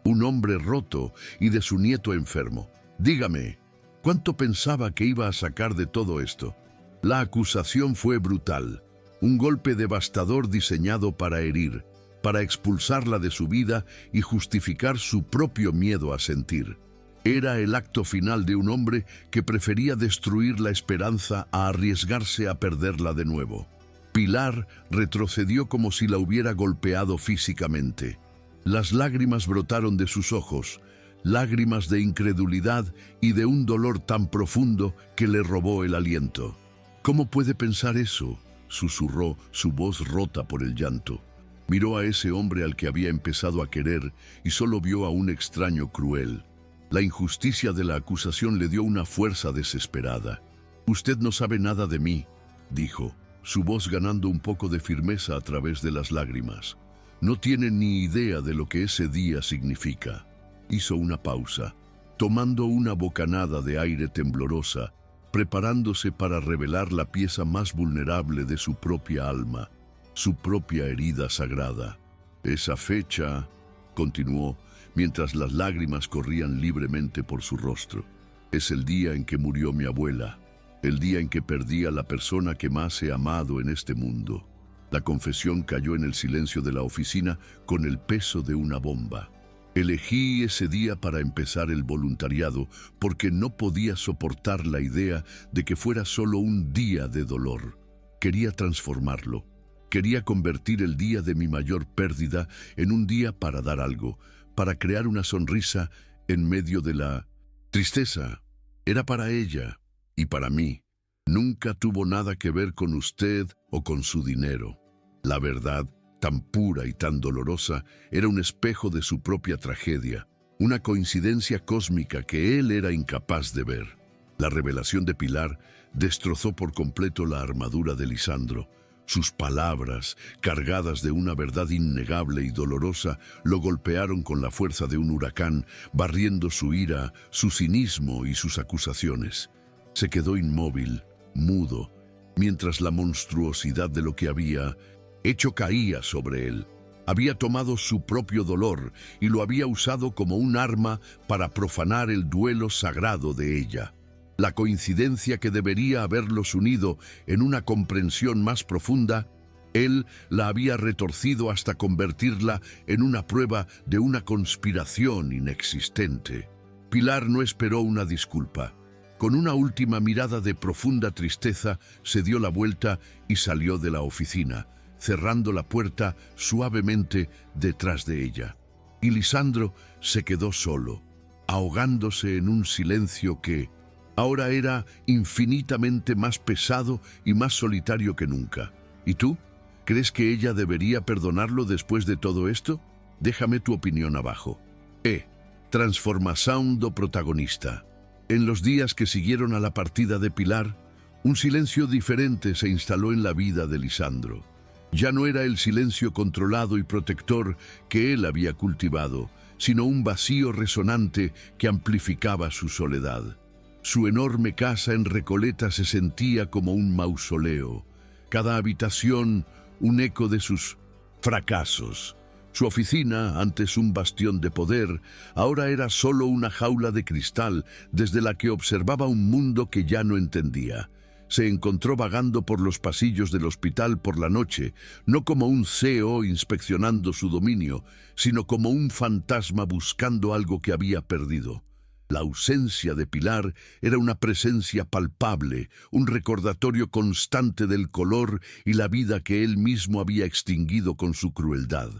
un hombre roto, y de su nieto enfermo. Dígame, ¿cuánto pensaba que iba a sacar de todo esto?». La acusación fue brutal, un golpe devastador diseñado para herir, para expulsarla de su vida y justificar su propio miedo a sentir. Era el acto final de un hombre que prefería destruir la esperanza a arriesgarse a perderla de nuevo. Pilar retrocedió como si la hubiera golpeado físicamente. Las lágrimas brotaron de sus ojos, lágrimas de incredulidad y de un dolor tan profundo que le robó el aliento. «¿Cómo puede pensar eso?», susurró, su voz rota por el llanto. Miró a ese hombre al que había empezado a querer y solo vio a un extraño cruel. La injusticia de la acusación le dio una fuerza desesperada. «Usted no sabe nada de mí», dijo, su voz ganando un poco de firmeza a través de las lágrimas. «No tiene ni idea de lo que ese día significa». Hizo una pausa, tomando una bocanada de aire temblorosa, preparándose para revelar la pieza más vulnerable de su propia alma, su propia herida sagrada. «Esa fecha», continuó, mientras las lágrimas corrían libremente por su rostro, «es el día en que murió mi abuela, el día en que perdí a la persona que más he amado en este mundo». La confesión cayó en el silencio de la oficina con el peso de una bomba. «Elegí ese día para empezar el voluntariado porque no podía soportar la idea de que fuera solo un día de dolor. Quería transformarlo. Quería convertir el día de mi mayor pérdida en un día para dar algo, para crear una sonrisa en medio de la tristeza. Era para ella y para mí. Nunca tuvo nada que ver con usted o con su dinero. La verdad, tan pura y tan dolorosa, era un espejo de su propia tragedia, una coincidencia cósmica que él era incapaz de ver. La revelación de Pilar destrozó por completo la armadura de Lisandro. Sus palabras, cargadas de una verdad innegable y dolorosa, lo golpearon con la fuerza de un huracán, barriendo su ira, su cinismo y sus acusaciones. Se quedó inmóvil, mudo, mientras la monstruosidad de lo que había hecho caía sobre él. Había tomado su propio dolor y lo había usado como un arma para profanar el duelo sagrado de ella. La coincidencia que debería haberlos unido en una comprensión más profunda, él la había retorcido hasta convertirla en una prueba de una conspiración inexistente. Pilar no esperó una disculpa. Con una última mirada de profunda tristeza, se dio la vuelta y salió de la oficina, cerrando la puerta suavemente detrás de ella. Y Lisandro se quedó solo, ahogándose en un silencio que ahora era infinitamente más pesado y más solitario que nunca. ¿Y tú? ¿Crees que ella debería perdonarlo después de todo esto? Déjame tu opinión abajo. Transformación do protagonista. En los días que siguieron a la partida de Pilar, Un silencio diferente se instaló en la vida de Lisandro. Ya no era el silencio controlado y protector que él había cultivado, sino un vacío resonante que amplificaba su soledad. Su enorme casa en Recoleta se sentía como un mausoleo. Cada habitación un eco de sus fracasos. Su oficina, antes un bastión de poder, ahora era solo una jaula de cristal desde la que observaba un mundo que ya no entendía. Se encontró vagando por los pasillos del hospital por la noche, no como un CEO inspeccionando su dominio, sino como un fantasma buscando algo que había perdido. La ausencia de Pilar era una presencia palpable, un recordatorio constante del color y la vida que él mismo había extinguido con su crueldad.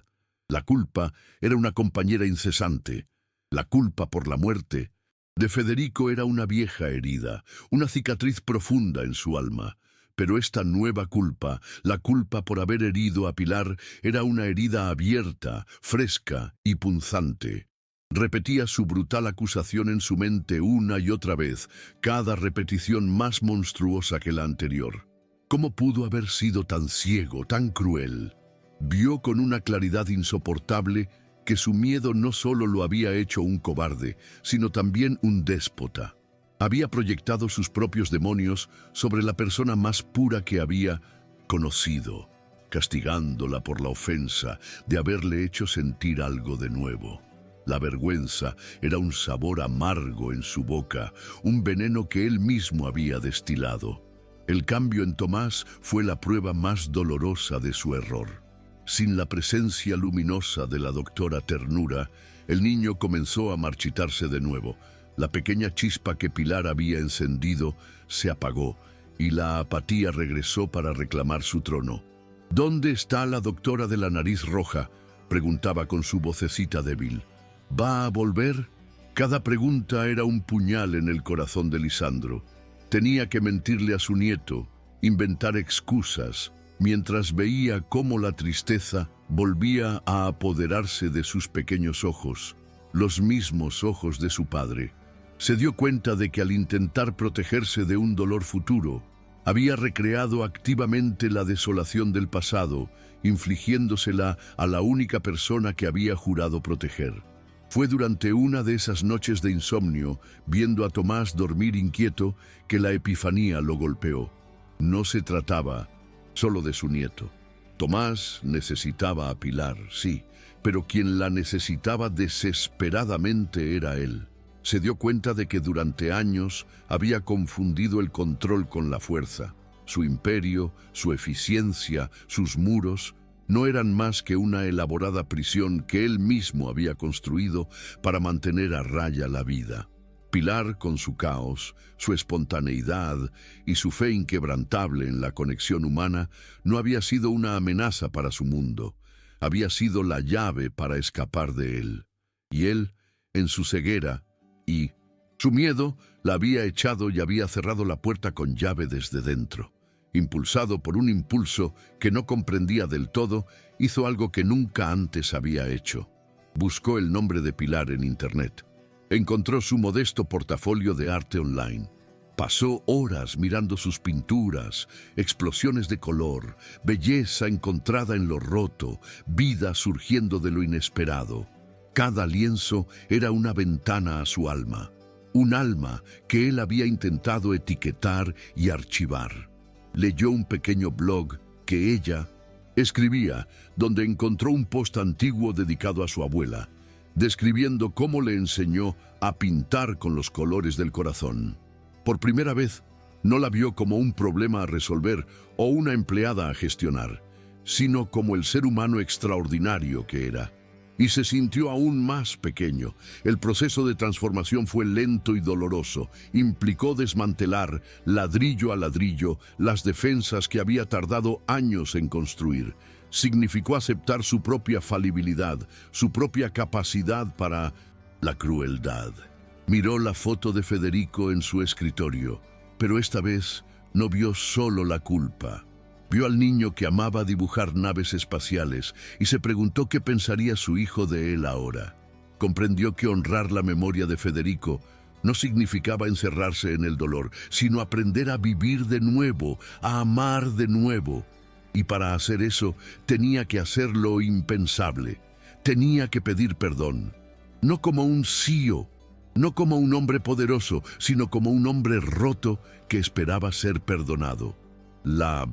La culpa era una compañera incesante. La culpa por la muerte de Federico era una vieja herida, una cicatriz profunda en su alma. Pero esta nueva culpa, la culpa por haber herido a Pilar, era una herida abierta, fresca y punzante. Repetía su brutal acusación en su mente una y otra vez, cada repetición más monstruosa que la anterior. ¿Cómo pudo haber sido tan ciego, tan cruel? Vio con una claridad insoportable que su miedo no solo lo había hecho un cobarde, sino también un déspota. Había proyectado sus propios demonios sobre la persona más pura que había conocido, castigándola por la ofensa de haberle hecho sentir algo de nuevo. La vergüenza era un sabor amargo en su boca, un veneno que él mismo había destilado. El cambio en Tomás fue la prueba más dolorosa de su error. Sin la presencia luminosa de la doctora Ternura, el niño comenzó a marchitarse de nuevo. La pequeña chispa que Pilar había encendido se apagó y la apatía regresó para reclamar su trono. ¿Dónde está la doctora de la nariz roja?, preguntaba con su vocecita débil. ¿Va a volver? Cada pregunta era un puñal en el corazón de Lisandro. Tenía que mentirle a su nieto, inventar excusas, mientras veía cómo la tristeza volvía a apoderarse de sus pequeños ojos, los mismos ojos de su padre. Se dio cuenta de que al intentar protegerse de un dolor futuro, había recreado activamente la desolación del pasado, infligiéndosela a la única persona que había jurado proteger. Fue durante una de esas noches de insomnio, viendo a Tomás dormir inquieto, que la epifanía lo golpeó. No se trataba solo de su nieto. Tomás necesitaba a Pilar, sí, pero quien la necesitaba desesperadamente era él. Se dio cuenta de que durante años había confundido el control con la fuerza. Su imperio, su eficiencia, sus muros, no eran más que una elaborada prisión que él mismo había construido para mantener a raya la vida. Pilar, con su caos, su espontaneidad y su fe inquebrantable en la conexión humana, no había sido una amenaza para su mundo, había sido la llave para escapar de él. Y él, en su ceguera y su miedo, la había echado y había cerrado la puerta con llave desde dentro. Impulsado por un impulso que no comprendía del todo, hizo algo que nunca antes había hecho. Buscó el nombre de Pilar en Internet. Encontró su modesto portafolio de arte online. Pasó horas mirando sus pinturas, explosiones de color, belleza encontrada en lo roto, vida surgiendo de lo inesperado. Cada lienzo era una ventana a su alma, un alma que él había intentado etiquetar y archivar. Leyó un pequeño blog que ella escribía, donde encontró un post antiguo dedicado a su abuela, describiendo cómo le enseñó a pintar con los colores del corazón. Por primera vez, no la vio como un problema a resolver o una empleada a gestionar, sino como el ser humano extraordinario que era. Y se sintió aún más pequeño. El proceso de transformación fue lento y doloroso. Implicó desmantelar, ladrillo a ladrillo, las defensas que había tardado años en construir. Significó aceptar su propia falibilidad, su propia capacidad para la crueldad. Miró la foto de Federico en su escritorio, pero esta vez no vio solo la culpa. Vio al niño que amaba dibujar naves espaciales y se preguntó qué pensaría su hijo de él ahora. Comprendió que honrar la memoria de Federico no significaba encerrarse en el dolor, sino aprender a vivir de nuevo, a amar de nuevo. Y para hacer eso tenía que hacer lo impensable. Tenía que pedir perdón, no como un CEO, no como un hombre poderoso, sino como un hombre roto que esperaba ser perdonado. La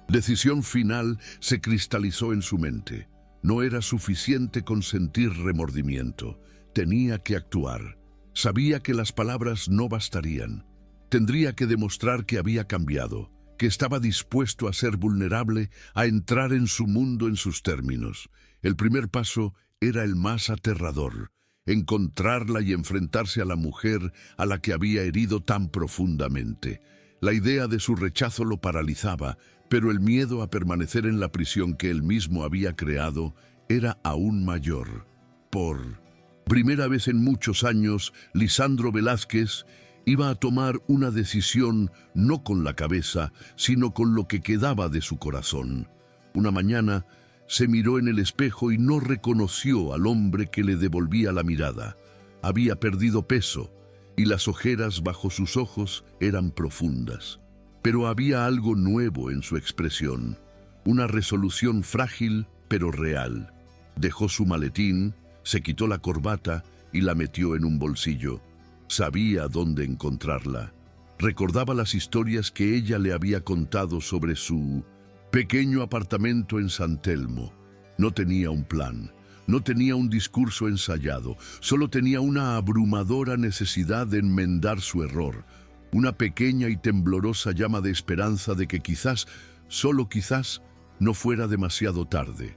decisión final se cristalizó en su mente. No era suficiente con sentir remordimiento. Tenía que actuar. Sabía que las palabras no bastarían. Tendría que demostrar que había cambiado, que estaba dispuesto a ser vulnerable, a entrar en su mundo en sus términos. El primer paso era el más aterrador: encontrarla y enfrentarse a la mujer a la que había herido tan profundamente. La idea de su rechazo lo paralizaba, pero el miedo a permanecer en la prisión que él mismo había creado era aún mayor. Por primera vez en muchos años, Lisandro Velázquez iba a tomar una decisión no con la cabeza, sino con lo que quedaba de su corazón. Una mañana se miró en el espejo y no reconoció al hombre que le devolvía la mirada. Había perdido peso y las ojeras bajo sus ojos eran profundas. Pero había algo nuevo en su expresión, una resolución frágil pero real. Dejó su maletín, se quitó la corbata y la metió en un bolsillo. Sabía dónde encontrarla. Recordaba las historias que ella le había contado sobre su pequeño apartamento en San Telmo. No tenía un plan, no tenía un discurso ensayado, solo tenía una abrumadora necesidad de enmendar su error, una pequeña y temblorosa llama de esperanza de que quizás, solo quizás, no fuera demasiado tarde.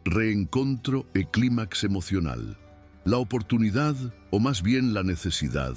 Reencontro e clímax emocional. La oportunidad, o más bien la necesidad,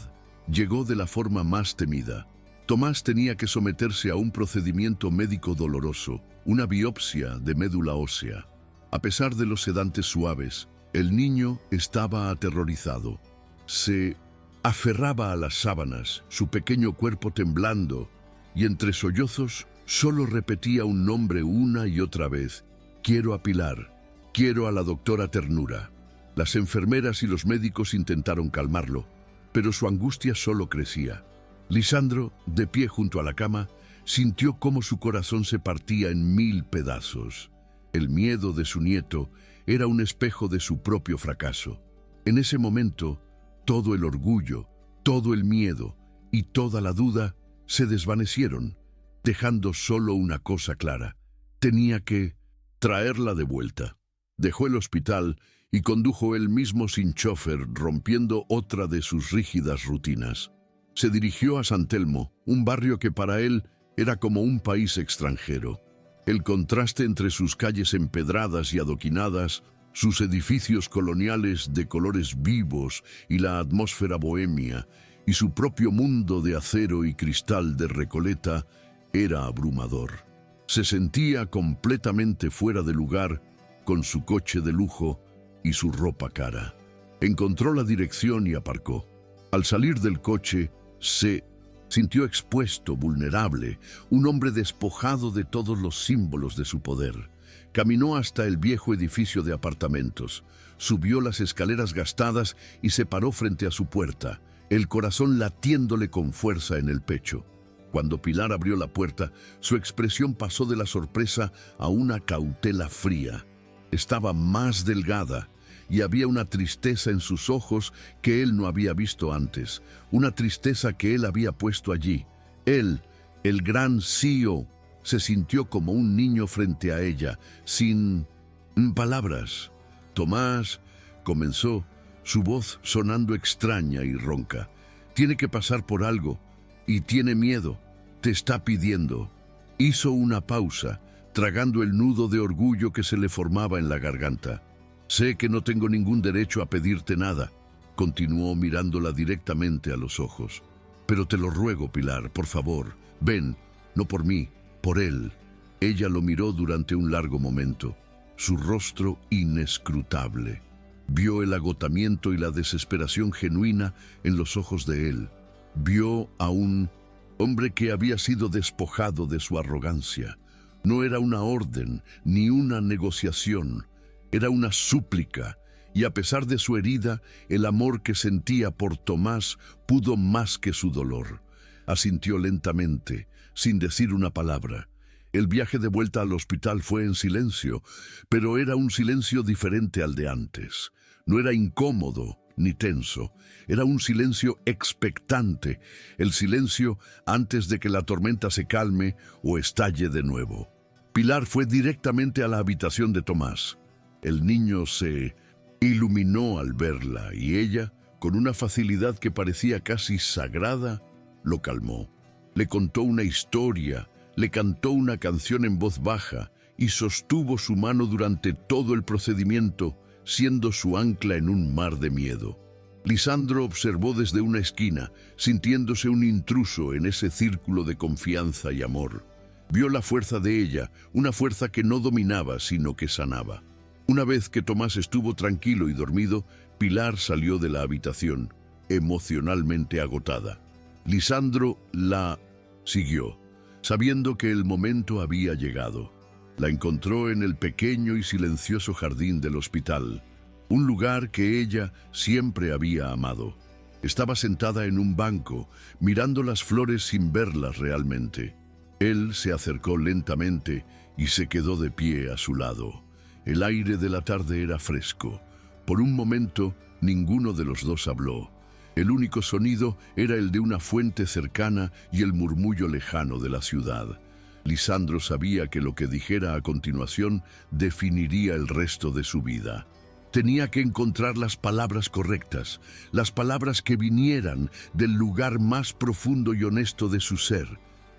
llegó de la forma más temida. Tomás tenía que someterse a un procedimiento médico doloroso, una biopsia de médula ósea. A pesar de los sedantes suaves, el niño estaba aterrorizado. Se aferraba a las sábanas, su pequeño cuerpo temblando, y entre sollozos solo repetía un nombre una y otra vez: quiero a Pilar, quiero a la doctora Ternura. Las enfermeras y los médicos intentaron calmarlo, pero su angustia solo crecía. Lisandro, de pie junto a la cama, sintió cómo su corazón se partía en 1000 pedazos. El miedo de su nieto era un espejo de su propio fracaso. En ese momento, todo el orgullo, todo el miedo y toda la duda se desvanecieron, dejando solo una cosa clara: tenía que traerla de vuelta. Dejó el hospital y condujo él mismo sin chofer, rompiendo otra de sus rígidas rutinas. Se dirigió a San Telmo, un barrio que para él era como un país extranjero. El contraste entre sus calles empedradas y adoquinadas, sus edificios coloniales de colores vivos y la atmósfera bohemia, y su propio mundo de acero y cristal de Recoleta, era abrumador. Se sentía completamente fuera de lugar con su coche de lujo y su ropa cara. Encontró la dirección y aparcó. Al salir del coche, se sintió expuesto, vulnerable, un hombre despojado de todos los símbolos de su poder. Caminó hasta el viejo edificio de apartamentos, subió las escaleras gastadas y se paró frente a su puerta, el corazón latiéndole con fuerza en el pecho. Cuando Pilar abrió la puerta, su expresión pasó de la sorpresa a una cautela fría. Estaba más delgada y había una tristeza en sus ojos que él no había visto antes, una tristeza que él había puesto allí. Él, el gran CEO, se sintió como un niño frente a ella, sin palabras. Tomás, comenzó, su voz sonando extraña y ronca. Tiene que pasar por algo y tiene miedo, te está pidiendo. Hizo una pausa, tragando el nudo de orgullo que se le formaba en la garganta. Sé que no tengo ningún derecho a pedirte nada, continuó mirándola directamente a los ojos. Pero te lo ruego, Pilar, por favor, ven, no por mí, por él. Ella lo miró durante un largo momento, su rostro inescrutable. Vio el agotamiento y la desesperación genuina en los ojos de él. Vio a un hombre que había sido despojado de su arrogancia. No era una orden ni una negociación. Era una súplica, y a pesar de su herida, el amor que sentía por Tomás pudo más que su dolor. Asintió lentamente, sin decir una palabra. El viaje de vuelta al hospital fue en silencio, pero era un silencio diferente al de antes. No era incómodo ni tenso, era un silencio expectante, el silencio antes de que la tormenta se calme o estalle de nuevo. Pilar fue directamente a la habitación de Tomás. El niño se iluminó al verla y ella, con una facilidad que parecía casi sagrada, lo calmó. Le contó una historia, le cantó una canción en voz baja y sostuvo su mano durante todo el procedimiento, siendo su ancla en un mar de miedo. Lisandro observó desde una esquina, sintiéndose un intruso en ese círculo de confianza y amor. Vio la fuerza de ella, una fuerza que no dominaba, sino que sanaba. Una vez que Tomás estuvo tranquilo y dormido, Pilar salió de la habitación, emocionalmente agotada. Lisandro la siguió, sabiendo que el momento había llegado. La encontró en el pequeño y silencioso jardín del hospital, un lugar que ella siempre había amado. Estaba sentada en un banco, mirando las flores sin verlas realmente. Él se acercó lentamente y se quedó de pie a su lado. El aire de la tarde era fresco. Por un momento, ninguno de los dos habló. El único sonido era el de una fuente cercana y el murmullo lejano de la ciudad. Lisandro sabía que lo que dijera a continuación definiría el resto de su vida. Tenía que encontrar las palabras correctas, las palabras que vinieran del lugar más profundo y honesto de su ser.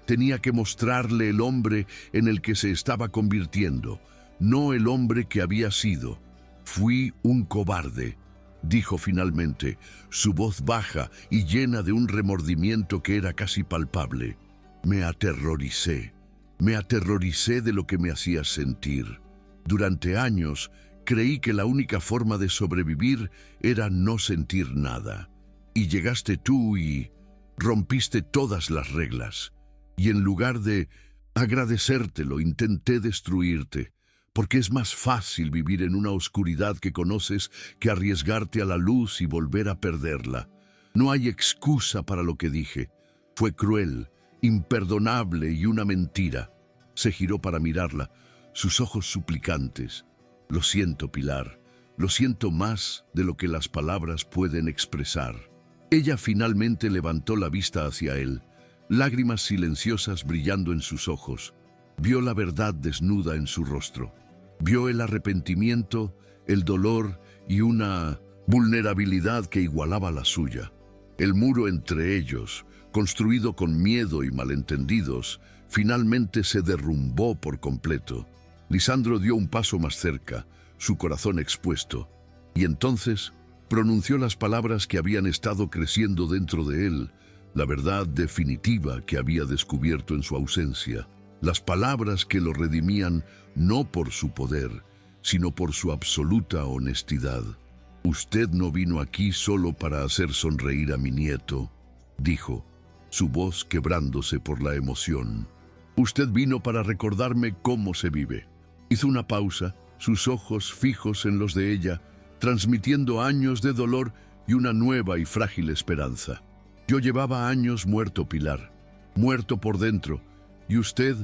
Tenía que mostrarle el hombre en el que se estaba convirtiendo, no el hombre que había sido. «Fui un cobarde», dijo finalmente, su voz baja y llena de un remordimiento que era casi palpable. Me aterroricé de lo que me hacías sentir. Durante años creí que la única forma de sobrevivir era no sentir nada. Y llegaste tú y rompiste todas las reglas. Y en lugar de agradecértelo, intenté destruirte. Porque es más fácil vivir en una oscuridad que conoces que arriesgarte a la luz y volver a perderla. No hay excusa para lo que dije. Fue cruel, imperdonable y una mentira. Se giró para mirarla, sus ojos suplicantes. Lo siento, Pilar. Lo siento más de lo que las palabras pueden expresar. Ella finalmente levantó la vista hacia él, lágrimas silenciosas brillando en sus ojos. Vio la verdad desnuda en su rostro. Vio el arrepentimiento, el dolor y una vulnerabilidad que igualaba la suya. El muro entre ellos, construido con miedo y malentendidos, finalmente se derrumbó por completo. Lisandro dio un paso más cerca, su corazón expuesto, y entonces pronunció las palabras que habían estado creciendo dentro de él, la verdad definitiva que había descubierto en su ausencia. Las palabras que lo redimían no por su poder, sino por su absoluta honestidad. «Usted no vino aquí solo para hacer sonreír a mi nieto», dijo, su voz quebrándose por la emoción. «Usted vino para recordarme cómo se vive». Hizo una pausa, sus ojos fijos en los de ella, transmitiendo años de dolor y una nueva y frágil esperanza. «Yo llevaba años muerto, Pilar, muerto por dentro, y usted,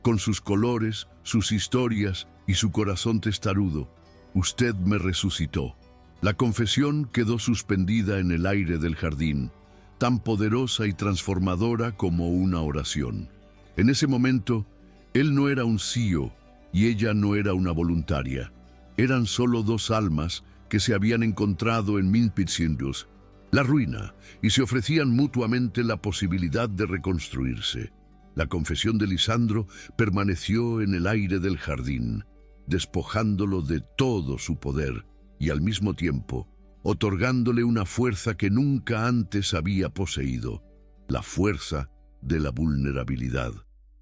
con sus colores, sus historias y su corazón testarudo, usted me resucitó». La confesión quedó suspendida en el aire del jardín, tan poderosa y transformadora como una oración. En ese momento, él no era un CEO y ella no era una voluntaria. Eran solo dos almas que se habían encontrado en Minpitsindus, la ruina, y se ofrecían mutuamente la posibilidad de reconstruirse. La confesión de Lisandro permaneció en el aire del jardín, despojándolo de todo su poder y al mismo tiempo otorgándole una fuerza que nunca antes había poseído, la fuerza de la vulnerabilidad.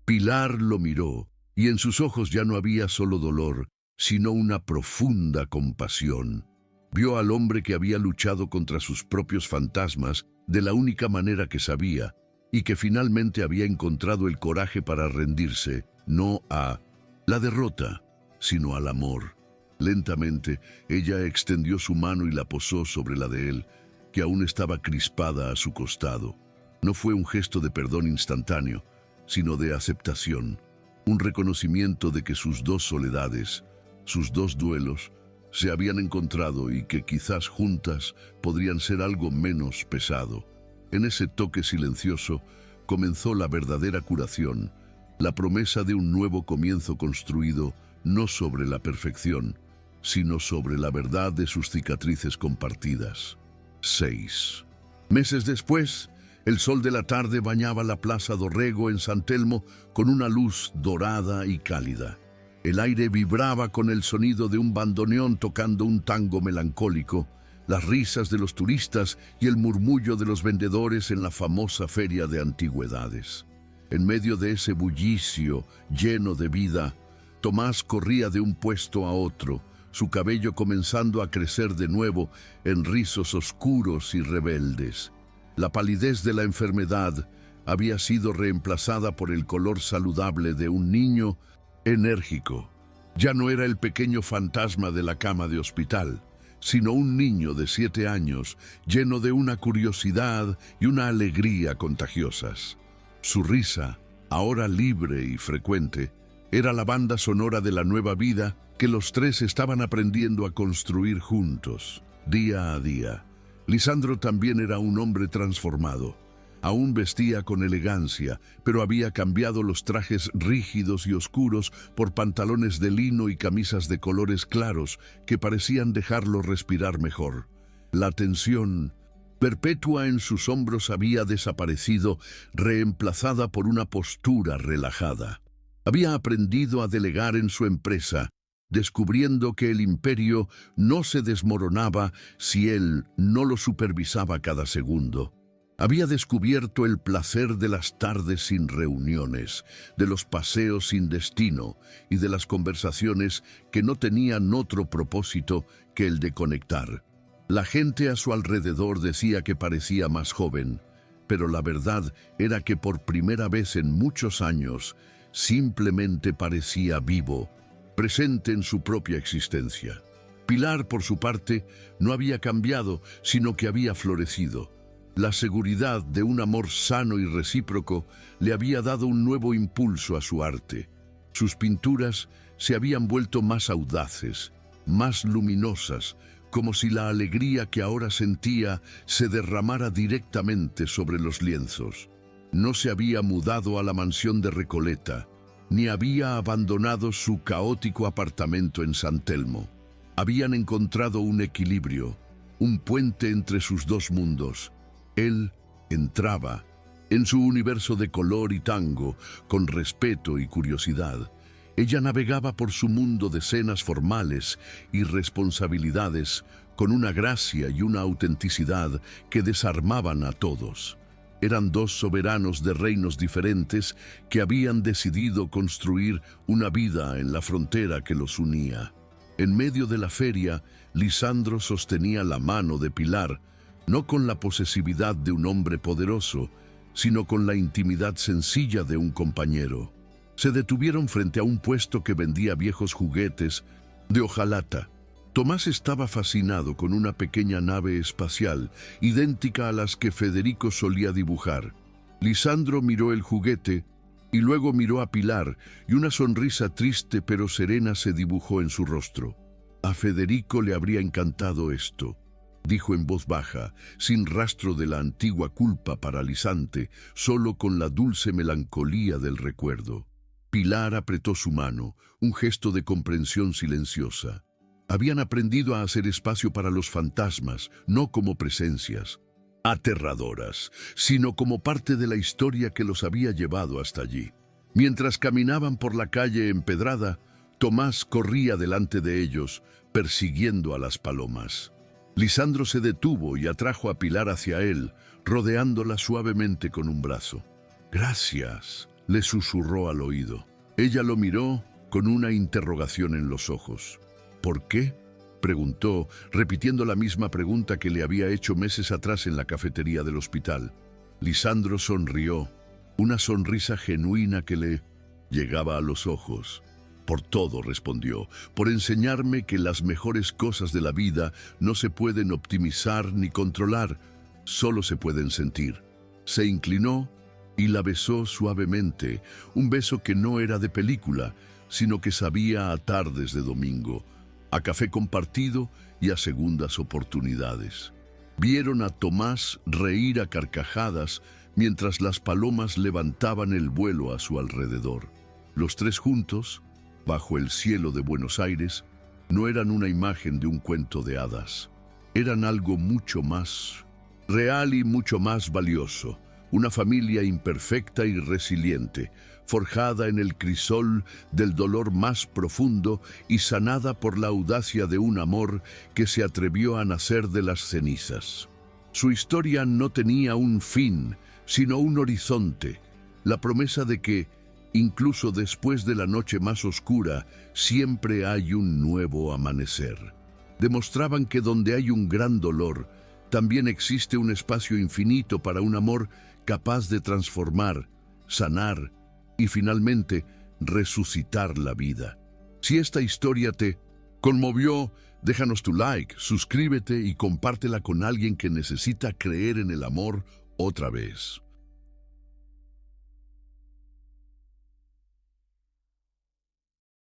Pilar lo miró y en sus ojos ya no había solo dolor, sino una profunda compasión. Vio al hombre que había luchado contra sus propios fantasmas de la única manera que sabía, y que finalmente había encontrado el coraje para rendirse, no a la derrota, sino al amor. Lentamente, ella extendió su mano y la posó sobre la de él, que aún estaba crispada a su costado. No fue un gesto de perdón instantáneo, sino de aceptación, un reconocimiento de que sus dos soledades, sus dos duelos, se habían encontrado y que quizás juntas podrían ser algo menos pesado. En ese toque silencioso comenzó la verdadera curación, la promesa de un nuevo comienzo construido no sobre la perfección, sino sobre la verdad de sus cicatrices compartidas. 6. Meses después, el sol de la tarde bañaba la Plaza Dorrego en San Telmo con una luz dorada y cálida. El aire vibraba con el sonido de un bandoneón tocando un tango melancólico, las risas de los turistas y el murmullo de los vendedores en la famosa feria de antigüedades. En medio de ese bullicio lleno de vida, Tomás corría de un puesto a otro, su cabello comenzando a crecer de nuevo en rizos oscuros y rebeldes. La palidez de la enfermedad había sido reemplazada por el color saludable de un niño enérgico. Ya no era el pequeño fantasma de la cama de hospital, sino un niño de 7 años, lleno de una curiosidad y una alegría contagiosas. Su risa, ahora libre y frecuente, era la banda sonora de la nueva vida que los tres estaban aprendiendo a construir juntos, día a día. Lisandro también era un hombre transformado. Aún vestía con elegancia, pero había cambiado los trajes rígidos y oscuros por pantalones de lino y camisas de colores claros que parecían dejarlo respirar mejor. La tensión perpetua en sus hombros había desaparecido, reemplazada por una postura relajada. Había aprendido a delegar en su empresa, descubriendo que el imperio no se desmoronaba si él no lo supervisaba cada segundo. Había descubierto el placer de las tardes sin reuniones, de los paseos sin destino y de las conversaciones que no tenían otro propósito que el de conectar. La gente a su alrededor decía que parecía más joven, pero la verdad era que por primera vez en muchos años simplemente parecía vivo, presente en su propia existencia. Pilar, por su parte, no había cambiado, sino que había florecido. La seguridad de un amor sano y recíproco le había dado un nuevo impulso a su arte. Sus pinturas se habían vuelto más audaces, más luminosas, como si la alegría que ahora sentía se derramara directamente sobre los lienzos. No se había mudado a la mansión de Recoleta, ni había abandonado su caótico apartamento en San Telmo. Habían encontrado un equilibrio, un puente entre sus dos mundos. Él entraba en su universo de color y tango con respeto y curiosidad. Ella navegaba por su mundo de escenas formales y responsabilidades con una gracia y una autenticidad que desarmaban a todos. Eran dos soberanos de reinos diferentes que habían decidido construir una vida en la frontera que los unía. En medio de la feria, Lisandro sostenía la mano de Pilar, no con la posesividad de un hombre poderoso, sino con la intimidad sencilla de un compañero. Se detuvieron frente a un puesto que vendía viejos juguetes de hojalata. Tomás estaba fascinado con una pequeña nave espacial, idéntica a las que Federico solía dibujar. Lisandro miró el juguete y luego miró a Pilar, y una sonrisa triste pero serena se dibujó en su rostro. A Federico le habría encantado esto, dijo en voz baja, sin rastro de la antigua culpa paralizante, solo con la dulce melancolía del recuerdo. Pilar apretó su mano, un gesto de comprensión silenciosa. Habían aprendido a hacer espacio para los fantasmas, no como presencias aterradoras, sino como parte de la historia que los había llevado hasta allí. Mientras caminaban por la calle empedrada, Tomás corría delante de ellos, persiguiendo a las palomas. Lisandro se detuvo y atrajo a Pilar hacia él, rodeándola suavemente con un brazo. «Gracias», le susurró al oído. Ella lo miró con una interrogación en los ojos. «¿Por qué?», preguntó, repitiendo la misma pregunta que le había hecho meses atrás en la cafetería del hospital. Lisandro sonrió, una sonrisa genuina que le llegaba a los ojos. Por todo, respondió, por enseñarme que las mejores cosas de la vida no se pueden optimizar ni controlar, solo se pueden sentir. Se inclinó y la besó suavemente, un beso que no era de película, sino que sabía a tardes de domingo, a café compartido y a segundas oportunidades. Vieron a Tomás reír a carcajadas mientras las palomas levantaban el vuelo a su alrededor. Los tres juntos, bajo el cielo de Buenos Aires, no eran una imagen de un cuento de hadas. Eran algo mucho más real y mucho más valioso. Una familia imperfecta y resiliente, forjada en el crisol del dolor más profundo y sanada por la audacia de un amor que se atrevió a nacer de las cenizas. Su historia no tenía un fin, sino un horizonte, la promesa de que, incluso después de la noche más oscura, siempre hay un nuevo amanecer. Demostraban que donde hay un gran dolor, también existe un espacio infinito para un amor capaz de transformar, sanar y finalmente resucitar la vida. Si esta historia te conmovió, déjanos tu like, suscríbete y compártela con alguien que necesita creer en el amor otra vez.